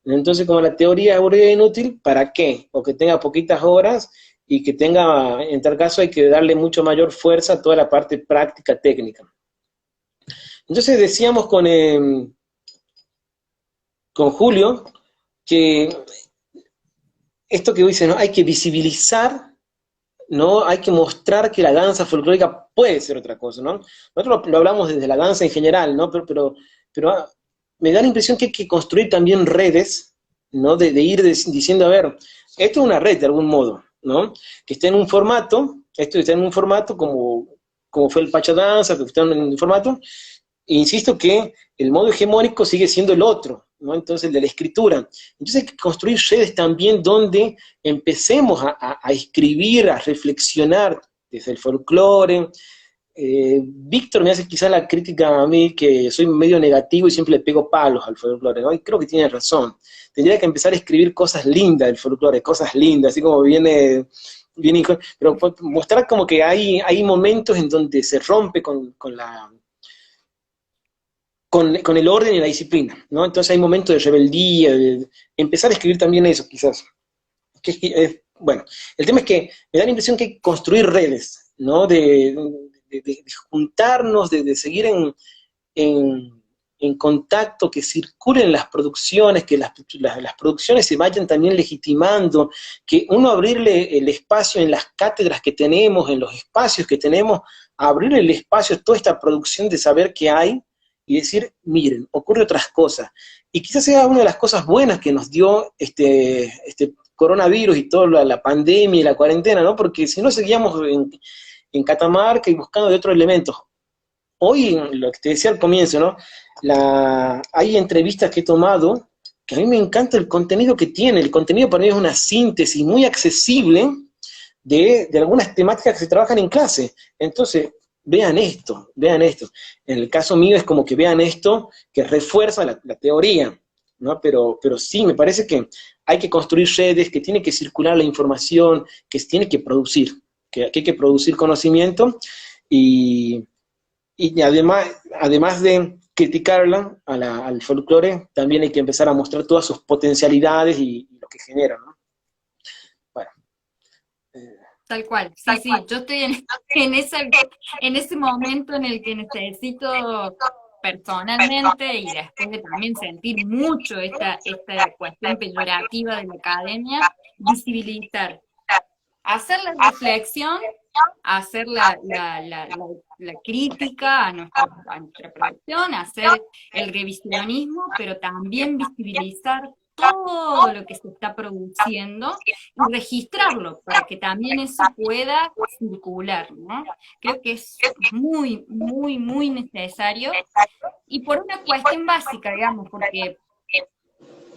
Entonces, como la teoría es aburrida e inútil, ¿para qué? O que tenga poquitas horas y que tenga, en tal caso, hay que darle mucho mayor fuerza a toda la parte práctica, técnica. Entonces decíamos con Julio que esto que dice, ¿no? Hay que visibilizar, ¿no? Hay que mostrar que la danza folclórica puede ser otra cosa, ¿no? Nosotros lo hablamos desde la danza en general, ¿no? Pero me da la impresión que hay que construir también redes, ¿no? De ir diciendo, a ver, esto es una red de algún modo, ¿no? Que esté en un formato, esto está en un formato como fue el Pachadanza, que está en un formato. Insisto que el modo hegemónico sigue siendo el otro, ¿no? Entonces el de la escritura. Entonces hay que construir redes también donde empecemos a escribir, a reflexionar desde el folclore. Víctor me hace quizá la crítica a mí que soy medio negativo y siempre le pego palos al folclore, ¿no? Y creo que tiene razón. Tendría que empezar a escribir cosas lindas del folclore, cosas lindas, así como viene, pero mostrar como que hay momentos en donde se rompe con el orden y la disciplina, ¿no? Entonces hay momentos de rebeldía, de empezar a escribir también eso, quizás. Bueno, el tema es que me da la impresión que hay que construir redes, ¿no? De juntarnos, de seguir en contacto, que circulen las producciones, que las producciones se vayan también legitimando, que uno abrirle el espacio en las cátedras que tenemos, en los espacios que tenemos, abrirle el espacio a toda esta producción de saber que hay, y decir, miren, ocurre otras cosas. Y quizás sea una de las cosas buenas que nos dio este coronavirus y toda la pandemia y la cuarentena, ¿no? Porque si no seguíamos en Catamarca y buscando de otros elementos. Hoy, lo que te decía al comienzo, ¿no? Hay entrevistas que he tomado que a mí me encanta el contenido que tiene. El contenido para mí es una síntesis muy accesible de algunas temáticas que se trabajan en clase. Entonces, vean esto, vean esto. En el caso mío es como que vean esto que refuerza la teoría, ¿no? Pero sí, me parece que hay que construir redes, que tiene que circular la información, que se tiene que producir, que hay que producir conocimiento y además de criticarla al folclore, también hay que empezar a mostrar todas sus potencialidades y lo que genera, ¿no? Bueno.
Tal cual, sí, sí, yo estoy en ese momento en el que necesito personalmente, y después de también sentir mucho esta cuestión peyorativa de la academia, visibilizar, hacer la reflexión, hacer la crítica a nuestra producción, hacer el revisionismo, pero también visibilizar todo lo que se está produciendo y registrarlo para que también eso pueda circular, ¿no? Creo que es muy, muy, muy necesario y por una cuestión básica, digamos, porque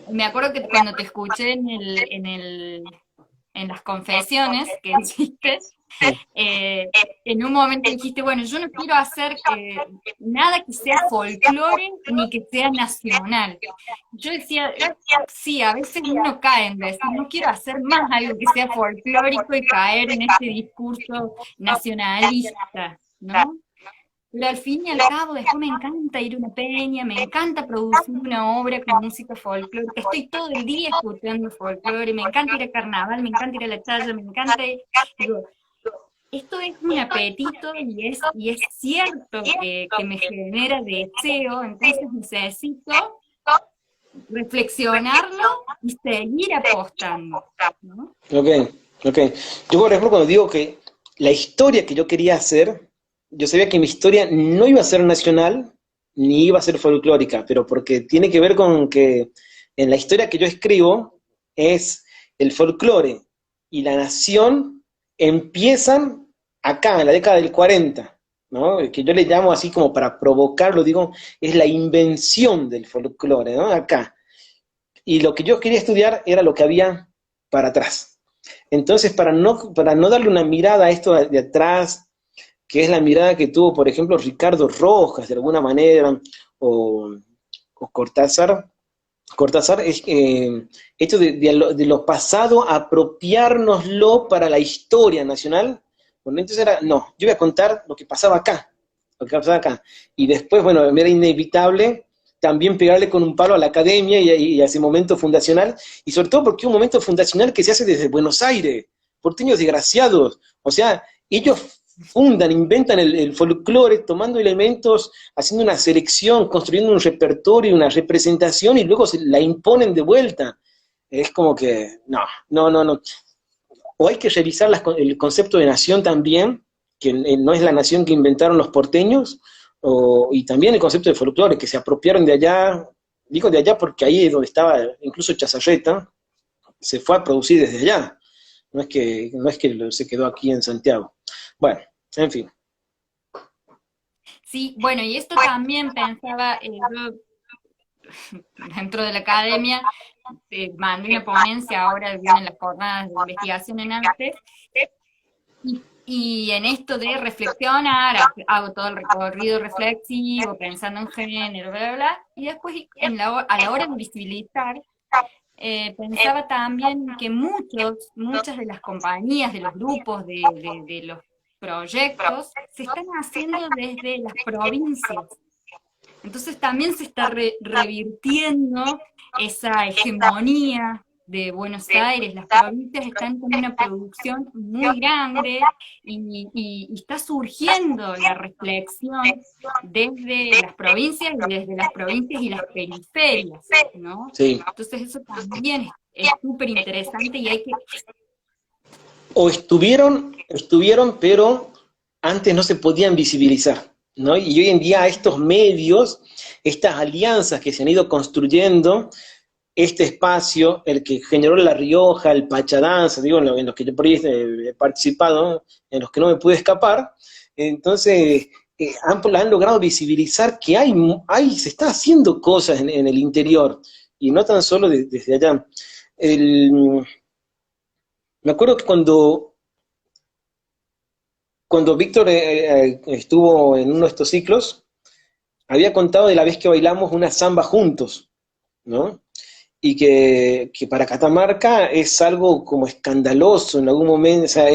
me acuerdo que cuando te escuché en las confesiones que hiciste, en un momento dijiste, bueno, yo no quiero hacer nada que sea folclore ni que sea nacional. Yo decía, sí, a veces uno cae en decir, no quiero hacer más algo que sea folclórico y caer en este discurso nacionalista, ¿no? Pero al fin y al cabo, después me encanta ir a una peña, me encanta producir una obra con música folclórica, estoy todo el día escuchando folclore, me encanta ir a carnaval, me encanta ir a la chaya, me encanta digo, esto es un apetito y es cierto que me genera deseo, entonces necesito reflexionarlo y seguir apostando, ¿no?
Ok. Yo, por ejemplo, cuando digo que la historia que yo quería hacer, yo sabía que mi historia no iba a ser nacional, ni iba a ser folclórica, pero porque tiene que ver con que en la historia que yo escribo es el folclore y la nación empiezan acá, en la década del 40, ¿no? Que yo le llamo así como para provocarlo, digo, es la invención del folclore, ¿no? Acá. Y lo que yo quería estudiar era lo que había para atrás. Entonces, para no darle una mirada a esto de atrás, que es la mirada que tuvo, por ejemplo, Ricardo Rojas, de alguna manera, o Cortázar. Cortázar es hecho de lo pasado, apropiárnoslo para la historia nacional. Bueno, entonces no, yo voy a contar lo que pasaba acá, y después, bueno, era inevitable también pegarle con un palo a la academia y a ese momento fundacional, y sobre todo porque es un momento fundacional que se hace desde Buenos Aires, porteños desgraciados, o sea, ellos inventan el folclore, tomando elementos, haciendo una selección, construyendo un repertorio, una representación, y luego se la imponen de vuelta. Es como que, no. O hay que revisar el concepto de nación también, que no es la nación que inventaron los porteños, y también el concepto de folclore, que se apropiaron de allá, digo de allá porque ahí es donde estaba incluso Chazarreta, se fue a producir desde allá, no es que se quedó aquí en Santiago. Bueno, en fin.
Sí, bueno, y esto también pensaba, yo dentro de la academia, mandé una ponencia, ahora vienen las jornadas de investigación en arte, y en esto de reflexionar, hago todo el recorrido reflexivo, pensando en género, bla, bla, bla, y después a la hora de visibilizar, pensaba también que muchas de las compañías, de los grupos, de los proyectos, se están haciendo desde las provincias. Entonces también se está revirtiendo esa hegemonía de Buenos Aires, las provincias están con una producción muy grande y está surgiendo la reflexión desde las provincias y desde las provincias y las periferias, ¿no?
Sí.
Entonces eso también es súper interesante y hay que...
O estuvieron, pero antes no se podían visibilizar, ¿no? Y hoy en día estos medios, estas alianzas que se han ido construyendo, este espacio, el que generó La Rioja, el Pachadanza, digo, en los que yo por ahí he participado, en los que no me pude escapar, entonces han logrado visibilizar que se está haciendo cosas en el interior, y no tan solo desde allá. Me acuerdo que cuando Víctor estuvo en uno de estos ciclos, había contado de la vez que bailamos una samba juntos, ¿no? Y que para Catamarca es algo como escandaloso en algún momento, o sea,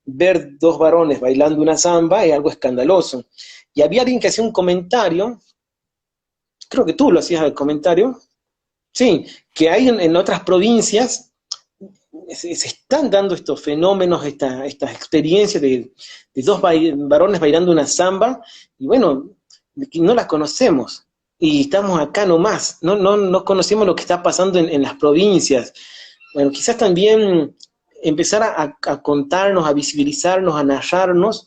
ver dos varones bailando una samba es algo escandaloso. Y había alguien que hacía un comentario, creo que tú lo hacías el comentario, sí, que hay en otras provincias se están dando estos fenómenos, estas experiencias de dos varones bailando una samba, y bueno, no las conocemos. Y estamos acá nomás, no conocemos lo que está pasando en las provincias. Bueno, quizás también empezar a contarnos, a visibilizarnos, a narrarnos,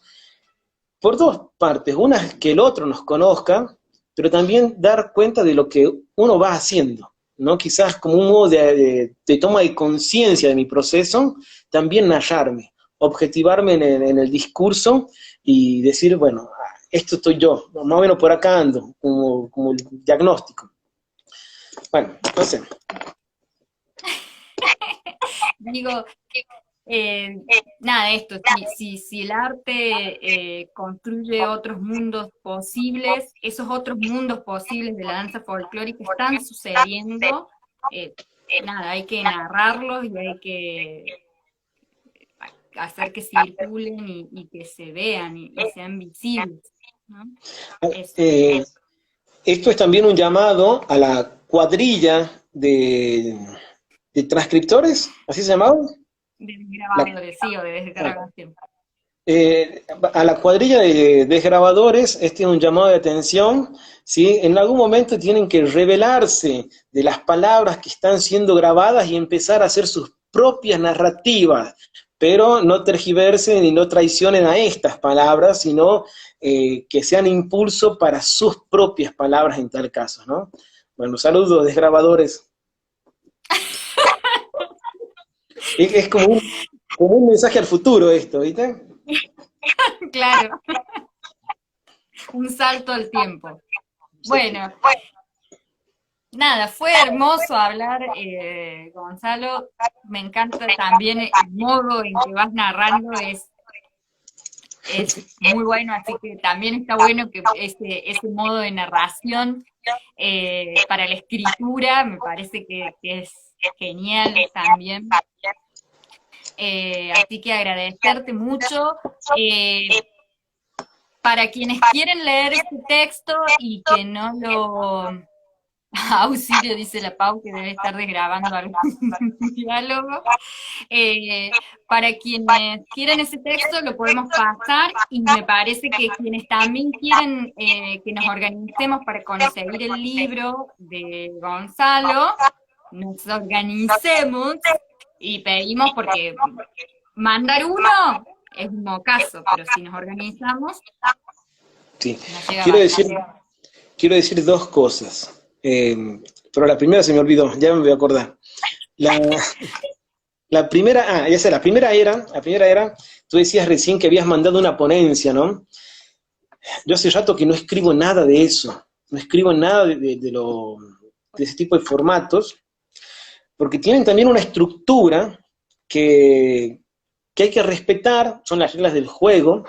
por dos partes. Una es que el otro nos conozca, pero también dar cuenta de lo que uno va haciendo, ¿no? Quizás como un modo de toma de conciencia de mi proceso, también narrarme, objetivarme en el discurso y decir, bueno, esto estoy yo, más o menos por acá ando, como el diagnóstico. Bueno, no sé.
Digo, nada, esto, si el arte construye otros mundos posibles, esos otros mundos posibles de la danza folclórica están sucediendo, nada, hay que narrarlos y hay que hacer que circulen y que se vean y sean visibles, ¿no?
Esto es también un llamado a la cuadrilla de transcriptores, ¿así se llamaba?
De desgrabadores, sí, o de desgrabación.
A la cuadrilla de desgrabadores, este es un llamado de atención, ¿sí? En algún momento tienen que revelarse de las palabras que están siendo grabadas y empezar a hacer sus propias narrativas, pero no tergiversen y no traicionen a estas palabras, sino que sean impulso para sus propias palabras en tal caso, ¿no? Bueno, saludos, desgrabadores. Es como un mensaje al futuro esto, ¿viste?
Claro. Un salto al tiempo. Bueno, nada, fue hermoso hablar, Gonzalo. Me encanta también el modo en que vas narrando, es muy bueno, así que también está bueno que ese modo de narración para la escritura me parece que es genial también. Así que agradecerte mucho. Para quienes quieren leer este texto y que no lo... Auxilio, dice la Pau, que debe estar desgrabando algún diálogo. Para quienes quieren ese texto lo podemos pasar y me parece que quienes también quieren que nos organicemos para conseguir el libro de Gonzalo, nos organicemos y pedimos, porque mandar uno es un mocazo, pero si nos organizamos...
Sí, quiero decir dos cosas. Pero la primera se me olvidó, ya me voy a acordar. La primera, ya sé, la primera era, tú decías recién que habías mandado una ponencia, ¿no? Yo hace rato que no escribo nada de eso, no escribo nada de ese tipo de formatos, porque tienen también una estructura que hay que respetar, son las reglas del juego,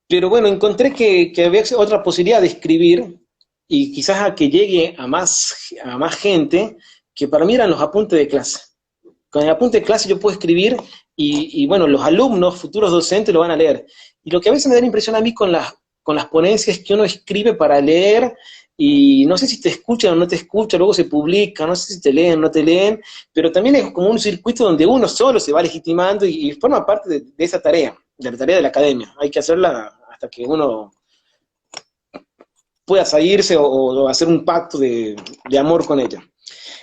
pero bueno, encontré que había otra posibilidad de escribir, y quizás a que llegue a más gente, que para mí eran los apuntes de clase. Con el apunte de clase yo puedo escribir y bueno, los alumnos, futuros docentes lo van a leer. Y lo que a veces me da la impresión a mí con las ponencias es que uno escribe para leer y no sé si te escuchan o no te escuchan, luego se publica, no sé si te leen o no te leen, pero también es como un circuito donde uno solo se va legitimando y forma parte de esa tarea, de la tarea de la academia. Hay que hacerla hasta que uno pueda salirse o hacer un pacto de amor con ella.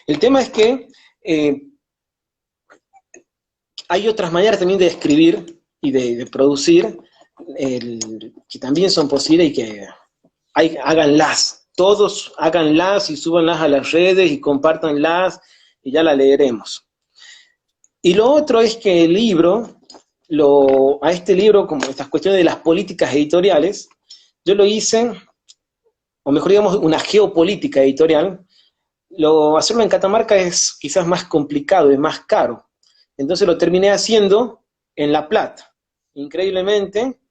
El tema es que hay otras maneras también de escribir y de producir que también son posibles y que háganlas. Todos háganlas y súbanlas a las redes y compártanlas y ya la leeremos. Y lo otro es que el libro, a este libro, como estas cuestiones de las políticas editoriales, yo lo hice, o mejor digamos, una geopolítica editorial. Hacerlo en Catamarca es quizás más complicado, es más caro. Entonces lo terminé haciendo en La Plata. Increíblemente,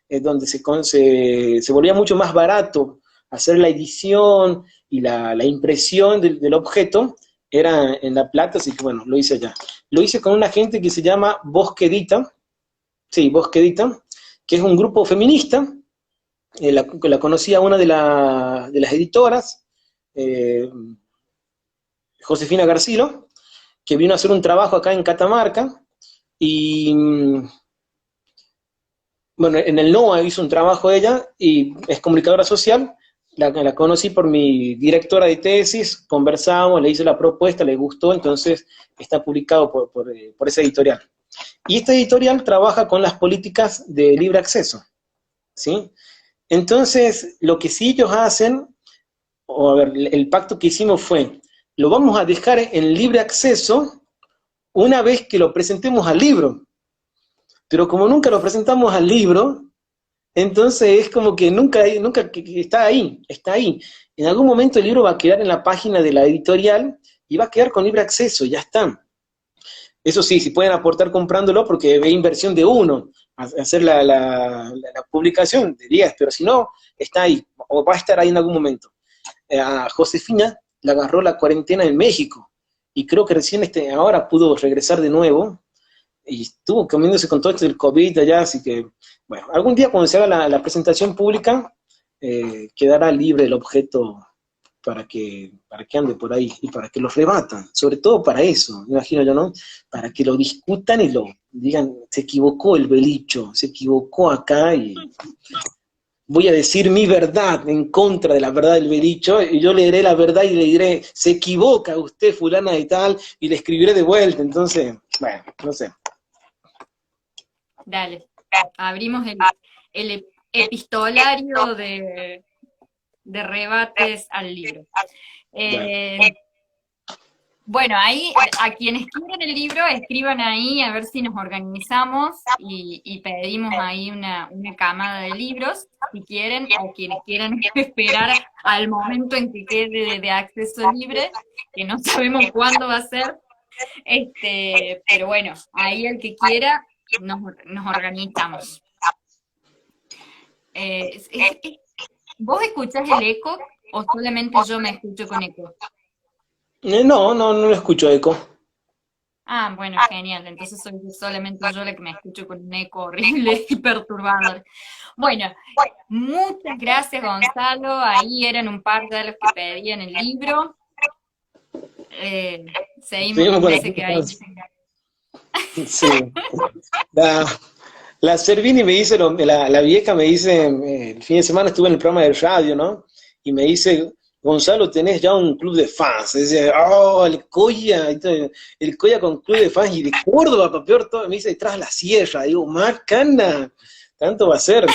donde se volvía mucho más barato hacer la edición y la impresión del objeto, era en La Plata, así que bueno, lo hice allá. Lo hice con una gente que se llama Bosquedita, sí, Bosquedita, que es un grupo feminista. La conocía una de las editoras, Josefina Garcilo, que vino a hacer un trabajo acá en Catamarca, y bueno, en el NOA hizo un trabajo ella, y es comunicadora social. La conocí por mi directora de tesis, conversamos, le hice la propuesta, le gustó, entonces está publicado por esa editorial. Y esta editorial trabaja con las políticas de libre acceso, ¿sí? Entonces, lo que sí ellos hacen, a ver, el pacto que hicimos fue, lo vamos a dejar en libre acceso una vez que lo presentemos al libro. Pero como nunca lo presentamos al libro, entonces es como que nunca está ahí, está ahí. En algún momento el libro va a quedar en la página de la editorial y va a quedar con libre acceso, ya está. Eso sí, si pueden aportar comprándolo, porque es inversión de uno, hacer la publicación de 10, pero si no, está ahí, o va a estar ahí en algún momento. A Josefina la agarró la cuarentena en México, y creo que recién ahora pudo regresar de nuevo, y estuvo comiéndose con todo esto del COVID allá, así que, bueno, algún día cuando se haga la presentación pública, quedará libre el objeto para que ande por ahí, y para que lo rebatan, sobre todo para eso, me imagino yo, ¿no? Para que lo discutan y lo digan, se equivocó el Belicho, se equivocó acá, y voy a decir mi verdad en contra de la verdad del Belicho, y yo leeré la verdad y le diré, se equivoca usted fulana y tal, y le escribiré de vuelta. Entonces, bueno, no sé.
Dale, abrimos el epistolario de rebates al libro. Bueno, ahí a quienes quieran el libro, escriban ahí a ver si nos organizamos y pedimos ahí una camada de libros, si quieren, o quienes quieran esperar al momento en que quede de acceso libre, que no sabemos cuándo va a ser. Pero bueno, ahí el que quiera, nos organizamos. ¿Vos escuchás el eco o solamente yo me escucho con eco?
No lo escucho eco.
Ah, bueno, genial, entonces soy solamente yo la que me escucho con un eco horrible y perturbador. Bueno, muchas gracias Gonzalo, ahí eran un par de los que pedían el libro. Seguimos con ese que hay.
Sí. La Servini me dice, la vieja me dice, el fin de semana estuve en el programa de radio, ¿no? Y me dice, Gonzalo, tenés ya un club de fans. Dice, oh, el Coya con club de fans, y de Córdoba, para peor todo. Me dice, detrás de la sierra. Digo, Marcana, tanto va a ser.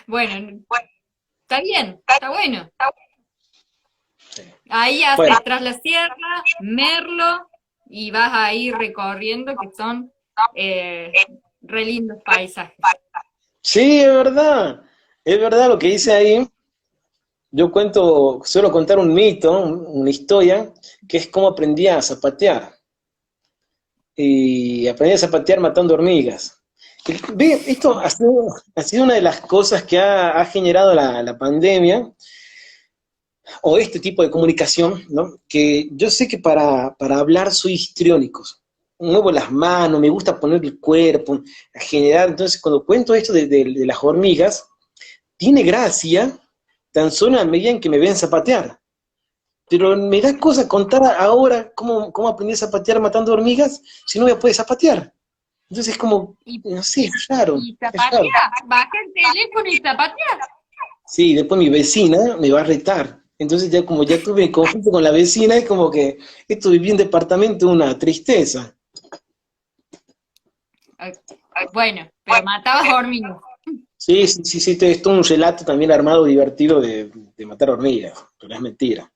Bueno, está bien, está bueno. Ahí haces Tras la Sierra, Merlo, y vas ahí recorriendo, que son re lindos paisajes.
Sí, es verdad lo que dice ahí. Yo suelo contar un mito, una historia, que es cómo aprendí a zapatear. Y aprendí a zapatear matando hormigas. Ve, esto ha sido una de las cosas que ha generado la pandemia, o este tipo de comunicación, ¿no? Que yo sé que para hablar soy histriónico, muevo las manos, me gusta poner el cuerpo, a generar. Entonces cuando cuento esto de las hormigas, tiene gracia tan solo a medida en que me ven zapatear. Pero me da cosa contar ahora cómo aprendí a zapatear matando hormigas si no voy a poder zapatear. Entonces es como,
Y,
no sé, es raro,
y
es raro.
zapatea, baja el teléfono y zapatea.
Sí, después mi vecina me va a retar. Entonces ya como ya tuve conflicto con la vecina, es como que esto de vivir en departamento es una tristeza.
Bueno, pero matabas hormigas.
Sí, sí, sí, sí, esto es un relato también armado divertido de matar hormigas, pero es mentira.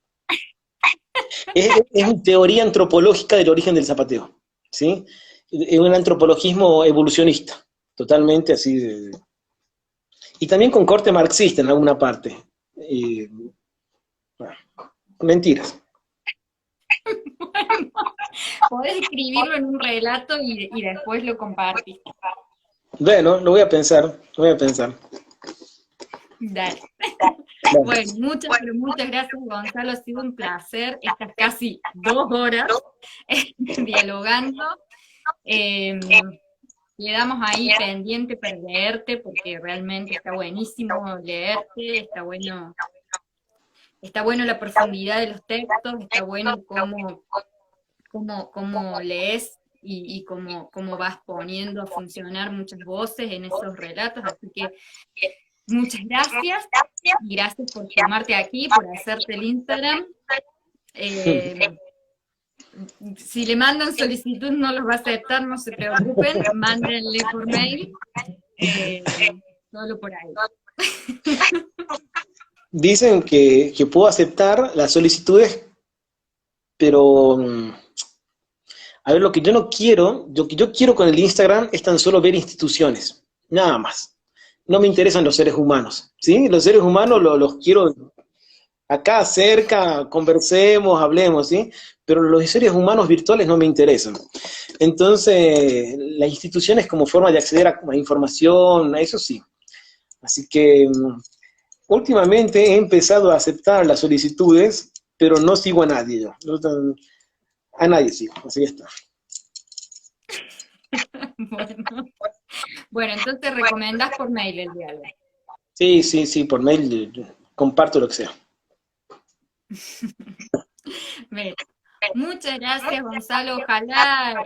Es una teoría antropológica del origen del zapateo, ¿sí? Es un antropologismo evolucionista, totalmente así y también con corte marxista en alguna parte. Bueno, mentiras.
Bueno, podés escribirlo en un relato y después lo compartís.
Bueno, lo voy a pensar, lo voy a pensar.
Dale.
Bueno,
Bueno, muchas, pero muchas gracias, Gonzalo. Ha sido un placer estas casi 2 horas dialogando. Quedamos ahí pendiente para leerte porque realmente está buenísimo leerte, está bueno la profundidad de los textos, está bueno cómo lees y cómo vas poniendo a funcionar muchas voces en esos relatos, así que muchas gracias y gracias por sumarte aquí, por hacerte el Instagram. Eh, si le mandan solicitud no los va a aceptar, no se preocupen, mándenle por mail, eh, solo por ahí.
dicen que puedo aceptar las solicitudes, pero a ver, lo que yo no quiero, lo que yo quiero con el Instagram es tan solo ver instituciones, nada más. No me interesan los seres humanos, ¿sí? Los seres humanos los quiero acá cerca, conversemos, hablemos, ¿sí? Pero los seres humanos virtuales no me interesan. Entonces, las instituciones como forma de acceder a información, a eso sí. Así que últimamente he empezado a aceptar las solicitudes, pero no sigo a nadie yo. A nadie sigo, así está.
Bueno, entonces recomendás por mail el diálogo.
Sí, sí, sí, por mail comparto lo que sea.
Bien. Muchas gracias, Gonzalo. Ojalá,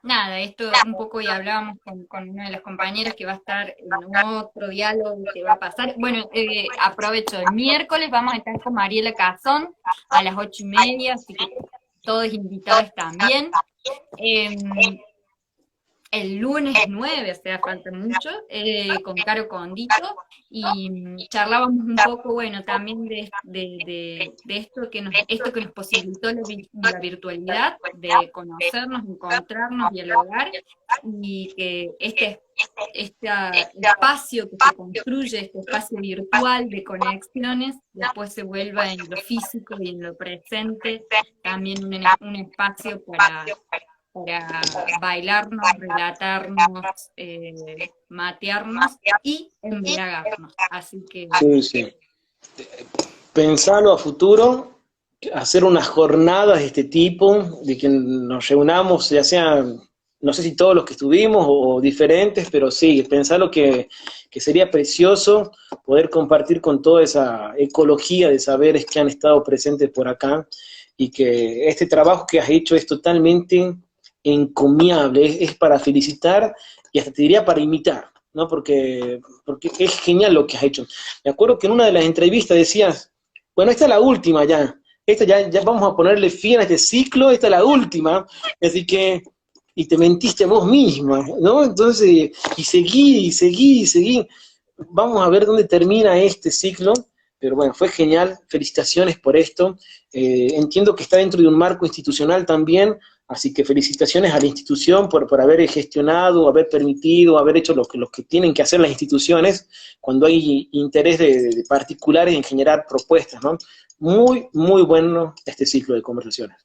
nada, esto un poco ya hablábamos con una de las compañeras que va a estar en otro diálogo que va a pasar. Bueno, aprovecho, el miércoles vamos a estar con Mariela Cazón a las 8:30, así que todos invitados también. El lunes 9, o sea, falta mucho, con Caro Condito, y charlábamos un poco, bueno, también de esto que nos posibilitó la virtualidad, de conocernos, encontrarnos, dialogar, y que este espacio que se construye, este espacio virtual de conexiones, después se vuelva en lo físico y en lo presente, también un espacio para bailarnos, relatarnos, matearnos y embriagarnos. Así que...
Sí, sí. Pensarlo a futuro, hacer unas jornadas de este tipo, de que nos reunamos, ya sean, no sé si todos los que estuvimos o diferentes, pero sí, pensar lo que sería precioso poder compartir con toda esa ecología de saberes que han estado presentes por acá y que este trabajo que has hecho es totalmente encomiable, es para felicitar y hasta te diría para imitar, ¿no? Porque es genial lo que has hecho. Me acuerdo que en una de las entrevistas decías, bueno, esta es la última ya, esta ya vamos a ponerle fin a este ciclo, esta es la última, así que, y te mentiste a vos misma, ¿no? Entonces, y seguí, vamos a ver dónde termina este ciclo, pero bueno, fue genial, felicitaciones por esto, entiendo que está dentro de un marco institucional también, así que felicitaciones a la institución por haber gestionado, haber permitido, haber hecho lo que tienen que hacer las instituciones cuando hay interés de particulares en generar propuestas, ¿no? Muy, muy bueno este ciclo de conversaciones.